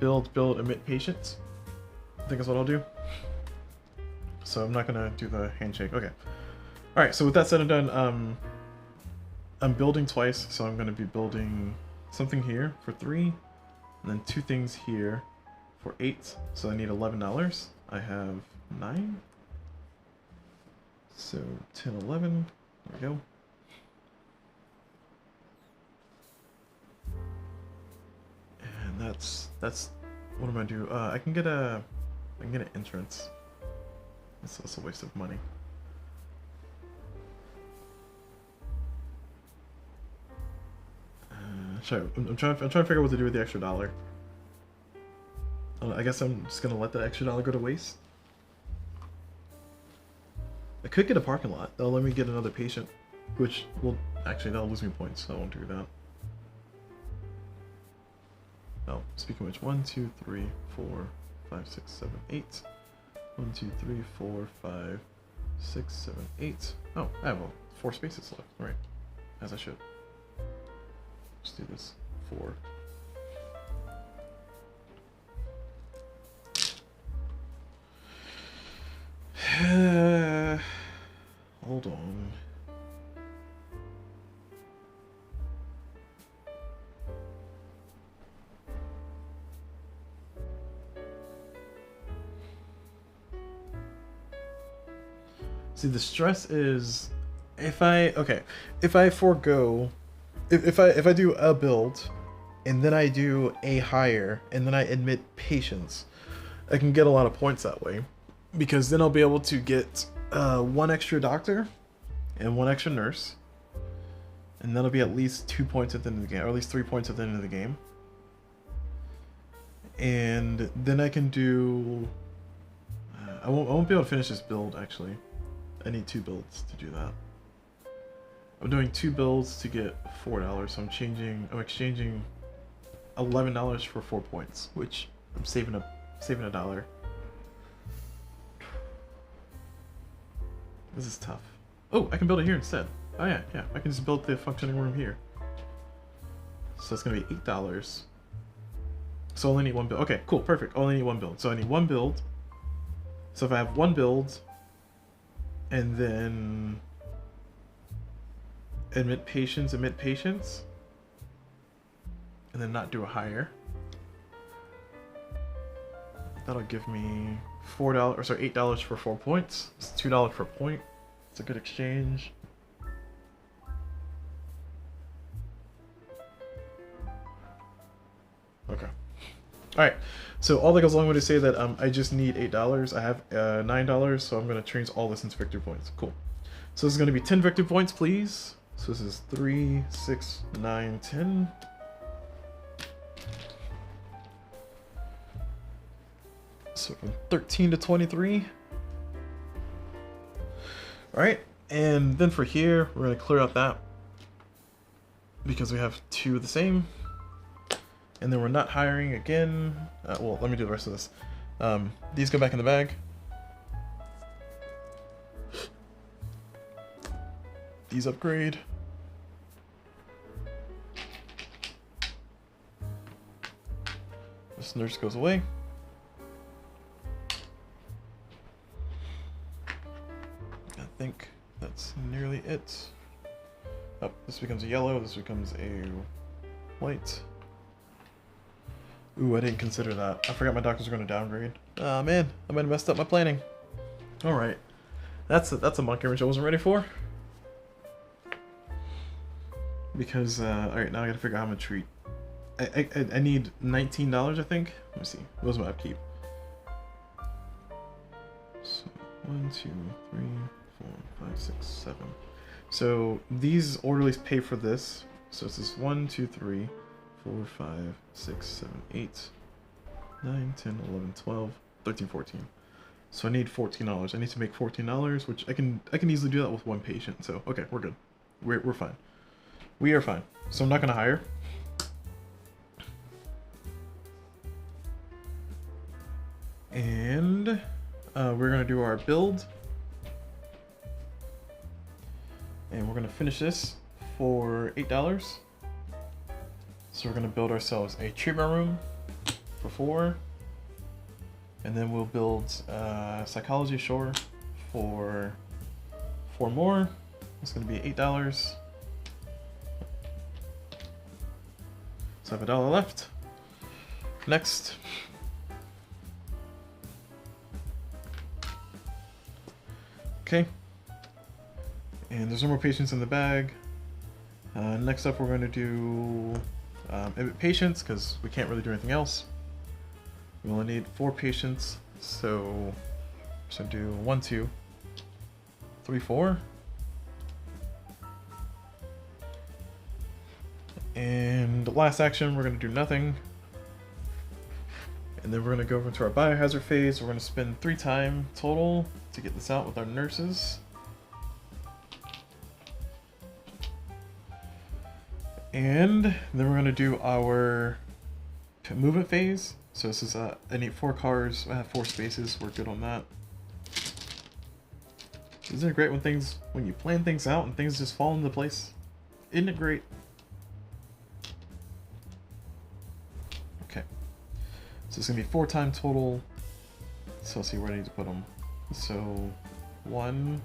emit patience. I think that's what I'll do. So I'm not gonna do the handshake. Okay. All right. So with that said and done, I'm building twice. So I'm gonna be building something here for 3, and then 2 things here for 8. So I need $11. I have 9. So 10, 11. There we go. And that's what am I do? I can get an entrance. That's a waste of money. I'm trying to figure out what to do with the extra $1. I guess I'm just gonna let the extra $1 go to waste. I could get a parking lot. That'll let me get another patient, which will actually that'll lose me points, so I won't do that. Oh, speaking of which, 1, 2, 3, 4, 5, 6, 7, 8. 1, 2, 3, 4, 5, 6, 7, 8. Oh, I have 4 spaces left. All right, as I should. Let's do this. 4. Hold on. See, the stress is if I forego if I do a build and then I do a hire and then I admit patients, I can get a lot of points that way, because then I'll be able to get 1 extra doctor and 1 extra nurse, and that'll be at least 2 points at the end of the game, or at least 3 points at the end of the game. And then I can do I won't be able to finish this build actually. I need 2 builds to do that. I'm doing 2 builds to get $4, so I'm exchanging $11 for 4 points, which I'm saving $1. This is tough. Oh, I can build it here instead. Oh yeah, I can just build the functioning room here. So it's gonna be $8. So I only need 1 build. Okay, cool, perfect. I only need 1 build. So I need 1 build. So if I have 1 build, and then admit patients, and then not do a hire, that'll give me $4 or sorry, $8 for 4 points. It's $2 per point. It's a good exchange. Okay. Alright, so all that goes along with to say that I just need $8. I have $9, so I'm going to change all this into victory points. Cool. So this is going to be 10 victory points, please. So this is 3, 6, 9, 10. So from 13 to 23. Alright, and then for here, we're going to clear out that, because we have 2 of the same. And then we're not hiring again. Well, let me do the rest of this. These go back in the bag. These upgrade. This nurse goes away. I think that's nearly it. Oh, this becomes a yellow, this becomes a white. Ooh, I didn't consider that. I forgot my doctors were going to downgrade. Ah, man, I might have messed up my planning. Alright. That's a monkey wrench I wasn't ready for. Because, alright, now I gotta figure out how I'm gonna treat. I need $19, I think. Let me see. What's my upkeep? So, 1, 2, 3, 4, 5, 6, 7. So, these orderlies pay for this. So this is 1, 2, 3, 4, 5, 6, 7, 8, 9, 10, 11, 12, 13, 14. So I need $14. I need to make $14, which I can easily do that with one patient. So okay, we're good. We're fine. We are fine. So I'm not gonna hire. And we're gonna do our build. And we're gonna finish this for $8. So we're gonna build ourselves a treatment room for 4. And then we'll build psychology shore for 4 more. It's gonna be $8. So I have $1 left. Next. Okay. And there's no more patients in the bag. Next up, we're going to do edit patients because we can't really do anything else. We only need 4 patients, so do 1, 2, 3, 4. And the last action, we're going to do nothing. And then we're going to go over to our biohazard phase. We're going to spend 3 time total to get this out with our nurses. And then we're going to do our movement phase. So this is, I need 4 cars, I have 4 spaces, we're good on that. Isn't it great when you plan things out and things just fall into place? Isn't it great? Okay. So it's going to be 4 time total. So let's see where I need to put them. So 1,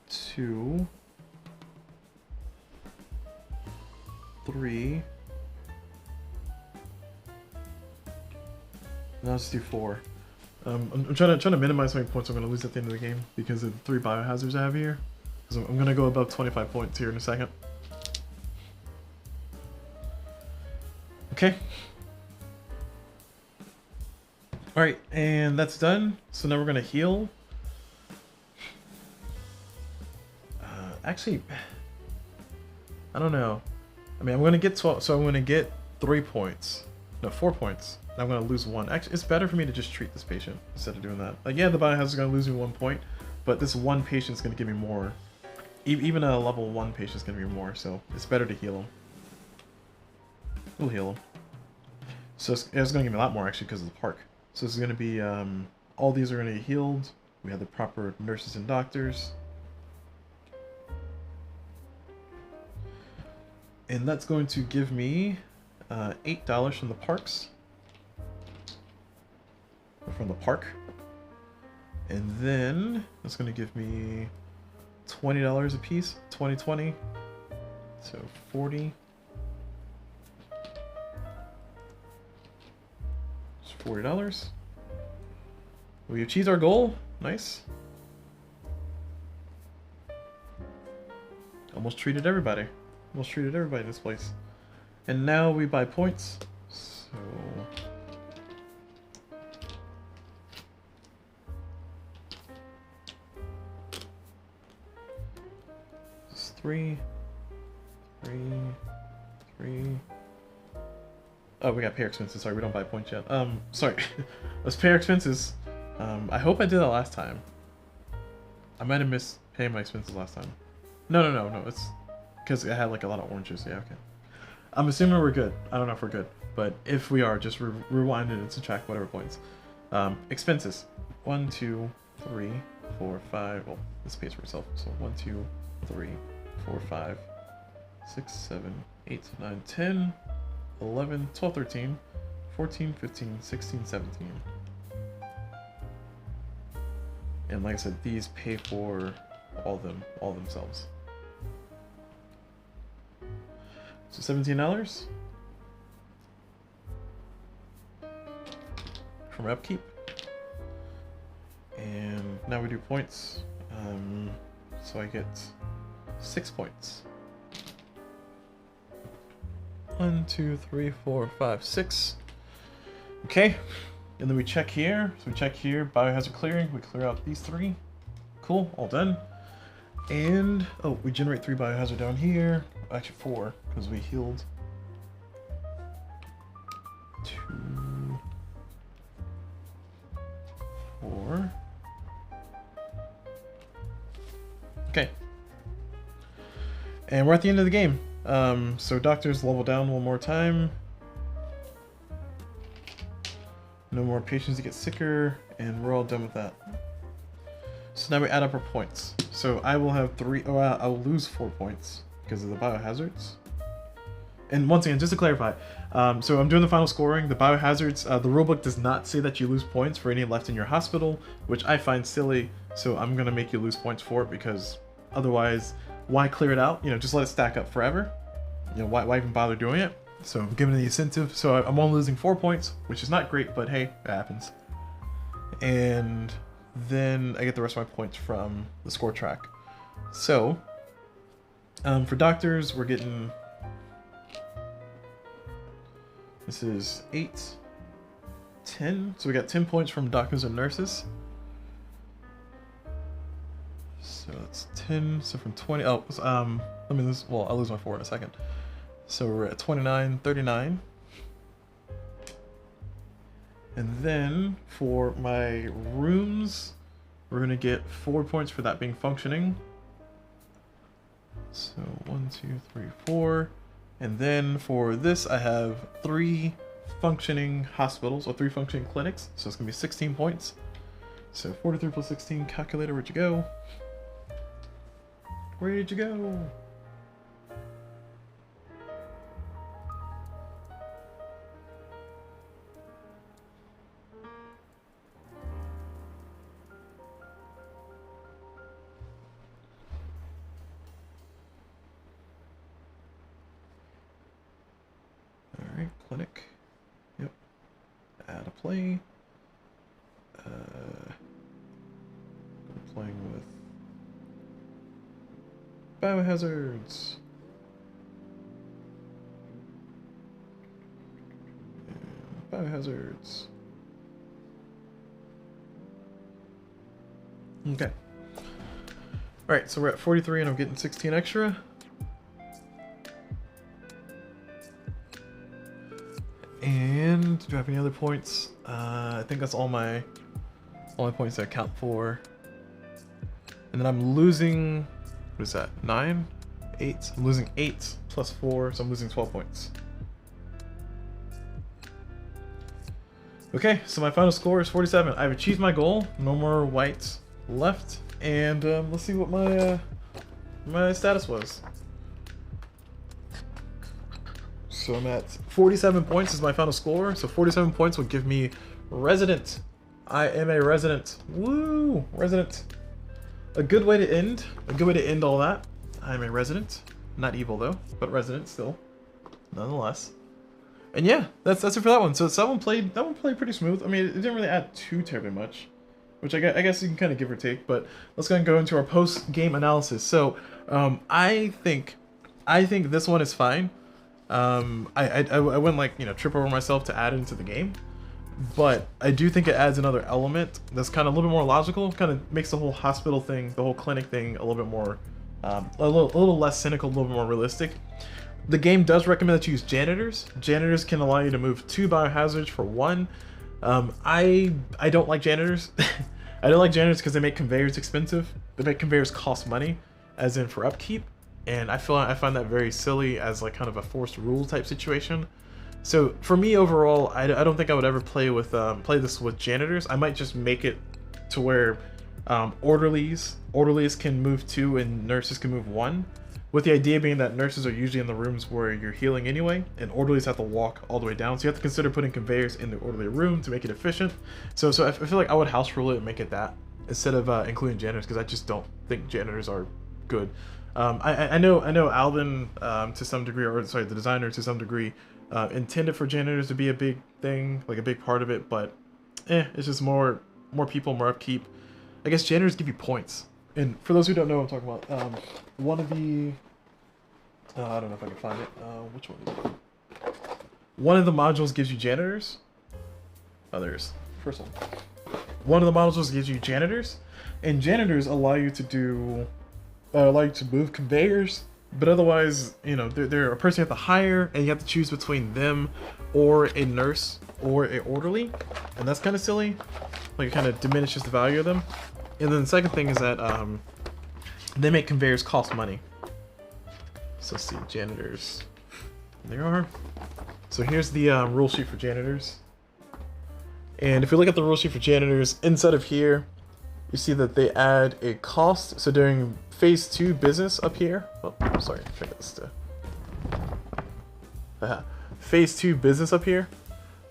2, 3. Now let's do 4. I'm trying to minimize how many points I'm going to lose at the end of the game because of the 3 biohazards I have here. So I'm going to go above 25 points here in a second. Okay. Alright, and that's done. So now we're going to heal. Actually, I don't know. I mean, I'm going to get 12, so I'm going to get 3 points. No, 4 points. And I'm going to lose 1. Actually, it's better for me to just treat this patient instead of doing that. Like, yeah, the biohazard is going to lose me 1 point, but this one patient is going to give me more. Even a level 1 patient is going to give me more, so it's better to heal him. We'll heal him. So it's going to give me a lot more, actually, because of the park. So this is going to be, all these are going to get healed. We have the proper nurses and doctors. And that's going to give me $8 from the parks. From the park. And then that's going to give me $20 a piece. 20. So 40. It's $40. We achieved our goal. Nice. Almost treated everybody. Almost treated everybody in this place. And now we buy points. So it's 3. Oh, we got pay our expenses. Sorry, we don't buy points yet. Sorry. Let's pay our expenses. I hope I did that last time. I might have missed paying my expenses last time. No. It's because I had like a lot of oranges. Yeah, okay. I'm assuming we're good. I don't know if we're good, but if we are, just rewind it and subtract whatever points. Expenses. 1, 2, 3, 4, 5. Well, this pays for itself. So 1, 2, 3, 4, 5, 6, 7, 8, 9, 10, 11, 12, 13, 14, 15, 16, 17. And like I said, these pay for all themselves. So $17 from upkeep. And now we do points. So I get 6 points. 1, 2, 3, 4, 5, 6. Okay. And then we check here. So we check here, biohazard clearing. We clear out these 3. Cool, all done. And, oh, we generate 3 biohazard down here. Actually 4, because we healed. 2, 4. Okay. And we're at the end of the game. So doctors level down one more time. No more patients to get sicker, and we're all done with that. So now we add up our points. So I will have 3, oh, I'll lose 4 points because of the biohazards. And once again, just to clarify, so I'm doing the final scoring. The biohazards, the rulebook does not say that you lose points for any left in your hospital, which I find silly. So I'm gonna make you lose points for it because otherwise, why clear it out? You know, just let it stack up forever. You know, why even bother doing it? So I'm giving it the incentive. So I'm only losing 4 points, which is not great, but hey, it happens. And then I get the rest of my points from the score track. So for doctors, we're getting, this is 8, 10. So we got 10 points from doctors and nurses. So that's 10. So from 20. Oh, let me lose. Well, I'll lose my 4 in a second. So we're at 29, 39. And then for my rooms, we're gonna get 4 points for that being functioning. So 1, 2, 3, 4. And then for this, I have 3 functioning hospitals, or 3 functioning clinics. So it's gonna be 16 points. So 43 plus 16, calculator, where'd you go? Where did you go? Alright, clinic. Yep. Add a play. I'm playing with Biohazards. And Biohazards. Okay. Alright, so we're at 43 and I'm getting 16 extra. And do I have any other points? I think that's all my points that I count for. And then I'm losing, what is that, 9? 8? I'm losing 8 plus 4, so I'm losing 12 points. Okay, so my final score is 47. I've achieved my goal. No more whites left. And let's see what my status was. So I'm at 47 points is my final score. So 47 points would give me resident. I am a resident. Woo! Resident. A good way to end. A good way to end all that. I'm a resident. Not evil though, but resident still. Nonetheless. And yeah, that's it for that one. So that one played pretty smooth. I mean, it didn't really add too terribly much, which I guess you can kind of give or take. But let's go and go into our post-game analysis. So I think this one is fine. I wouldn't like, you know, trip over myself to add into the game, but I do think it adds another element that's kind of a little bit more logical, kind of makes the whole hospital thing, the whole clinic thing a little bit more, a little less cynical, a little bit more realistic. The game does recommend that you use janitors. Janitors can allow you to move 2 biohazards for 1. I don't like janitors. I don't like janitors because they make conveyors expensive. They make conveyors cost money, as in for upkeep. And I find that very silly as like kind of a forced rule type situation. So for me overall, I don't think I would ever play this with janitors. I might just make it to where orderlies can move 2 and nurses can move 1, with the idea being that nurses are usually in the rooms where you're healing anyway, and orderlies have to walk all the way down. So you have to consider putting conveyors in the orderly room to make it efficient. So I feel like I would house rule it and make it that instead of including janitors, because I just don't think janitors are good. I know Alvin to some degree, or sorry, the designer to some degree, intended for janitors to be a big thing, like a big part of it, but it's just more people, more upkeep. I guess janitors give you points. And for those who don't know what I'm talking about, one of the, I don't know if I can find it, which one is it? One of the modules gives you janitors. Oh, there's the first one. One of the modules gives you janitors, and janitors allow you to do like to move conveyors, but otherwise, you know, they're a person you have to hire, and you have to choose between them or a nurse or a orderly, and that's kind of silly. Like, it kind of diminishes the value of them. And then the second thing is that they make conveyors cost money. So let's see, janitors. There are. So here's the rule sheet for janitors. And if you look at the rule sheet for janitors, inside of here, you see that they add a cost. So during phase 2 business up here, oh, sorry, check this to phase 2 business up here.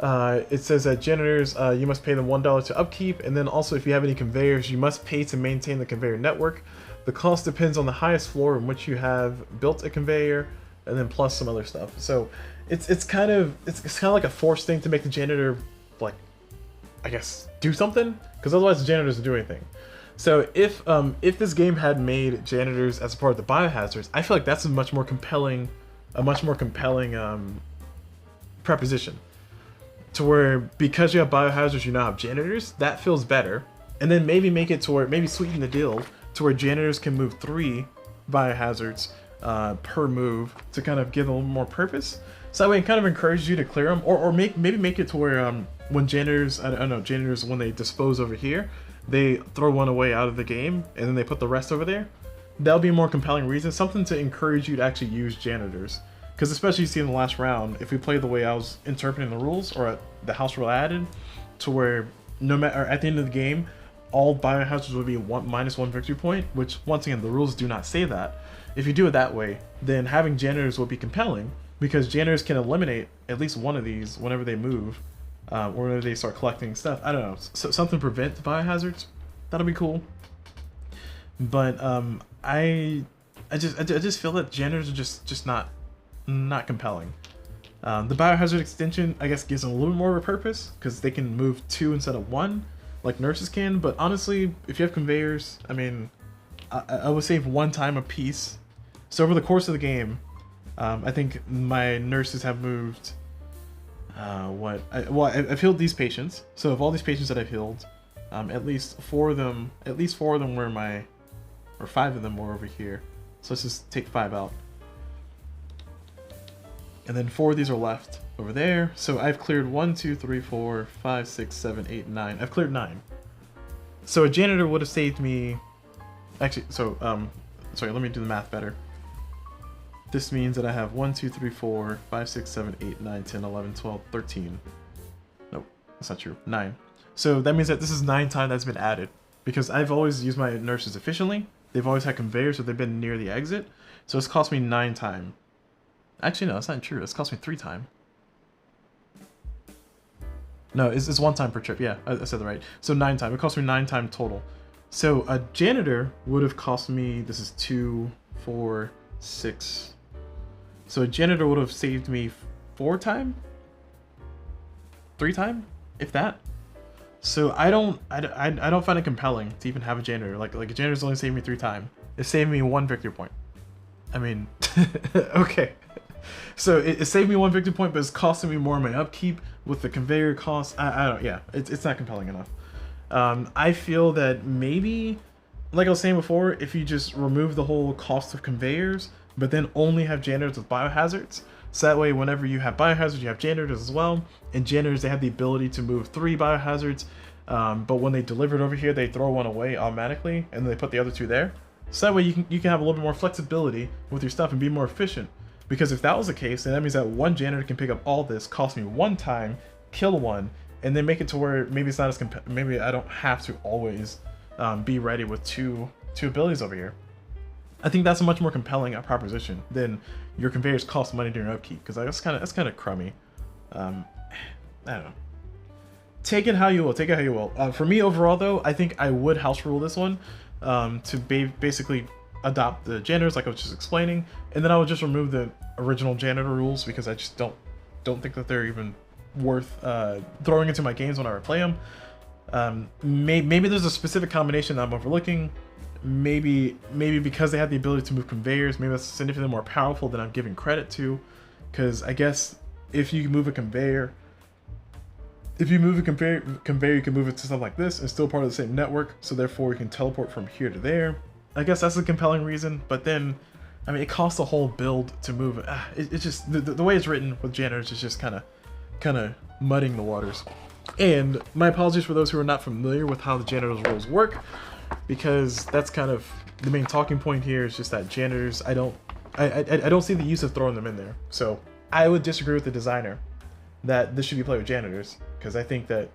It says that janitors, you must pay them $1 to upkeep, and then also if you have any conveyors, you must pay to maintain the conveyor network. The cost depends on the highest floor in which you have built a conveyor, and then plus some other stuff. So it's kind of like a forced thing to make the janitor, like, I guess, do something, because otherwise the janitor doesn't do anything. So if this game had made janitors as a part of the biohazards, I feel like that's a much more compelling proposition. To where, because you have biohazards, you now have janitors, that feels better. And then maybe make it to where, maybe sweeten the deal to where janitors can move 3 biohazards per move to kind of give a little more purpose. So that way it kind of encourages you to clear them, or maybe make it to where when janitors, I don't know, janitors, when they dispose over here, they throw one away out of the game and then they put the rest over there. That'll be a more compelling reason, something to encourage you to actually use janitors. Because especially you see in the last round, if we play the way I was interpreting the rules, or the house rule added, to where no matter at the end of the game, all biohazards would be -1 victory point, which once again the rules do not say that. If you do it that way, then having janitors will be compelling, because janitors can eliminate at least one of these whenever they move, or whenever they start collecting stuff. I don't know, so something to prevent the biohazards. That'll be cool. But I just feel that janitors are just not compelling. The biohazard extension, I guess, gives them a little bit more of a purpose, because they can move 2 instead of 1, like nurses can. But honestly, if you have conveyors, I mean, I would save 1 time a piece. So over the course of the game, I think my nurses have moved. I've healed these patients. So of all these patients that I've healed, at least 4 of them were or 5 of them were over here. So let's just take 5 out. And then 4 of these are left over there. So I've cleared 1, 2, 3, 4, 5, 6, 7, 8, 9. I've cleared 9. So a janitor would have saved me. Actually, so sorry, let me do the math better. This means that I have 1, 2, 3, 4, 5, 6, 7, 8, 9, 10, 11, 12, 13. Nope, that's not true. 9. So that means that this is 9 time that's been added, because I've always used my nurses efficiently. They've always had conveyors, so they've been near the exit. So it's cost me 9 time. Actually, no, that's not true. It's cost me 3 time. No, it's 1 time per trip. Yeah, I said that right. So 9 time. It cost me 9 time total. So a janitor would have cost me, this is 2, 4, 6. So a janitor would have saved me 4 time? 3 time? If that? So I don't find it compelling to even have a janitor. Like a janitor's only saved me 3 time. It saved me 1 victory point. I mean, okay. So it saved me 1 victory point, but it's costing me more in my upkeep with the conveyor costs. I don't, yeah, it's not compelling enough. I feel that maybe, like I was saying before, if you just remove the whole cost of conveyors, but then only have janitors with biohazards, so that way whenever you have biohazards, you have janitors as well, and janitors, they have the ability to move 3 biohazards, but when they deliver it over here, they throw 1 away automatically, and then they put the other 2 there. So that way you can have a little bit more flexibility with your stuff and be more efficient. Because if that was the case, then that means that 1 janitor can pick up all this, cost me 1 time, kill 1, and then make it to where maybe it's not as maybe I don't have to always be ready with two abilities over here. I think that's a much more compelling proposition than your conveyors cost money during upkeep, because that's kind of crummy. I don't know. Take it how you will. Take it how you will. For me overall, though, I think I would house rule this one to basically adopt the janitors, like I was just explaining, and then I would just remove the original janitor rules, because I just don't think that they're even worth throwing into my games when I replay them. Maybe there's a specific combination that I'm overlooking. Maybe because they have the ability to move conveyors, maybe that's significantly more powerful than I'm giving credit to. Because I guess if you move a conveyor, you can move it to something like this and still part of the same network. So therefore, you can teleport from here to there. I guess that's a compelling reason, but then, I mean, it costs a whole build to move. It's just, the way it's written with janitors is just kind of muddying the waters. And my apologies for those who are not familiar with how the janitors rules work, because that's kind of the main talking point here is just that janitors, I don't see the use of throwing them in there. So I would disagree with the designer that this should be played with janitors, because I think that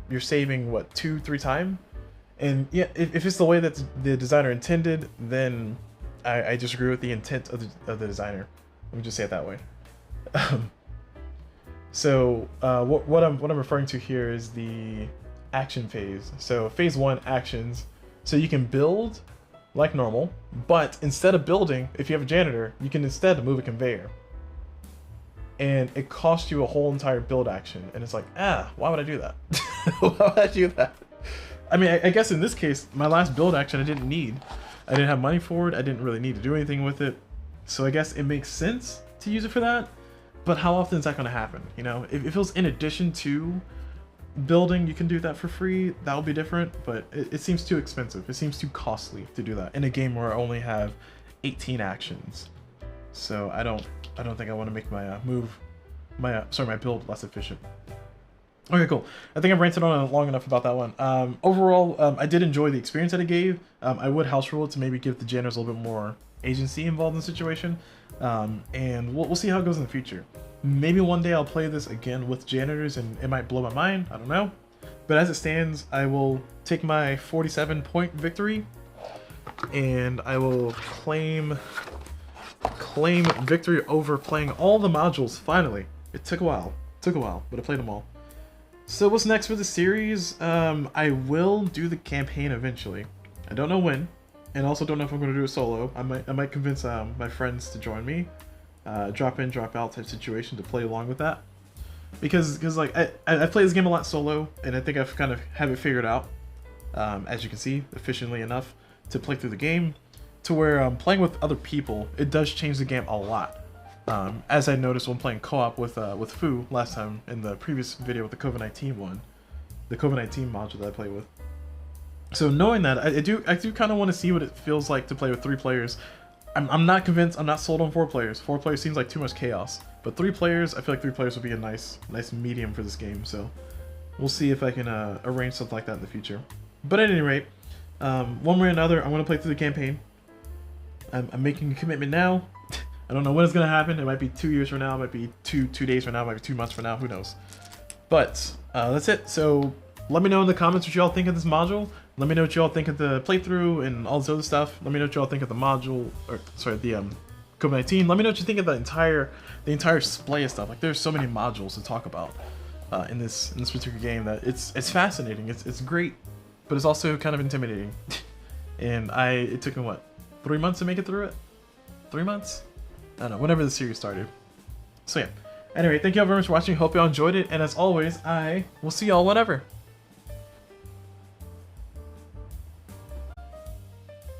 you're saving, what, 2-3 time? And yeah, if it's the way that the designer intended, then I disagree with the intent of the designer. Let me just say it that way. So what I'm referring to here is the action phase. So phase 1, actions. So you can build like normal, but instead of building, if you have a janitor, you can instead move a conveyor. And it costs you a whole entire build action. And it's like, why would I do that? Why would I do that? I mean, I guess in this case, my last build action I didn't need. I didn't have money for it. I didn't really need to do anything with it. So I guess it makes sense to use it for that. But how often is that going to happen? You know, if it was in addition to building, you can do that for free. That would be different. But it seems too expensive. It seems too costly to do that in a game where I only have 18 actions. So I don't think I want to make my my build less efficient. Okay, cool. I think I've ranted on long enough about that one. Overall, I did enjoy the experience that it gave. I would house rule it to maybe give the janitors a little bit more agency involved in the situation. And we'll see how it goes in the future. Maybe one day I'll play this again with janitors and it might blow my mind. I don't know. But as it stands, I will take my 47-point victory and I will claim victory over playing all the modules finally. It took a while. But I played them all. So what's next for the series? I will do the campaign eventually. I don't know when, and also don't know if I'm going to do a solo. I might convince my friends to join me, drop in, drop out type situation to play along with that. Because like I play this game a lot solo, and I think I've kind of have it figured out, as you can see, efficiently enough to play through the game, to where playing with other people, it does change the game a lot. As I noticed when playing co-op with Fu last time in the previous video with the COVID-19 one, the COVID-19 module that I play with. So knowing that, I do kind of want to see what it feels like to play with 3 players. I'm not convinced. I'm not sold on 4 players. 4 players seems like too much chaos. But 3 players, I feel like 3 players would be a nice medium for this game. So we'll see if I can arrange something like that in the future. But at any rate, one way or another, I want to play through the campaign. I'm making a commitment now. I don't know when it's going to happen. It might be 2 years from now. It might be two days from now. It might be 2 months from now. Who knows? But that's it. So let me know in the comments what y'all think of this module. Let me know what y'all think of the playthrough and all this other stuff. Let me know what y'all think of the module, or sorry, the COVID-19. Let me know what you think of the entire splay of stuff. Like, there's so many modules to talk about in this particular game that it's fascinating. It's great, but it's also kind of intimidating. And it took me what, 3 months to make it through it? 3 months? I don't know, whenever the series started. So yeah. Anyway, thank you all very much for watching. Hope y'all enjoyed it. And as always, I will see y'all whenever.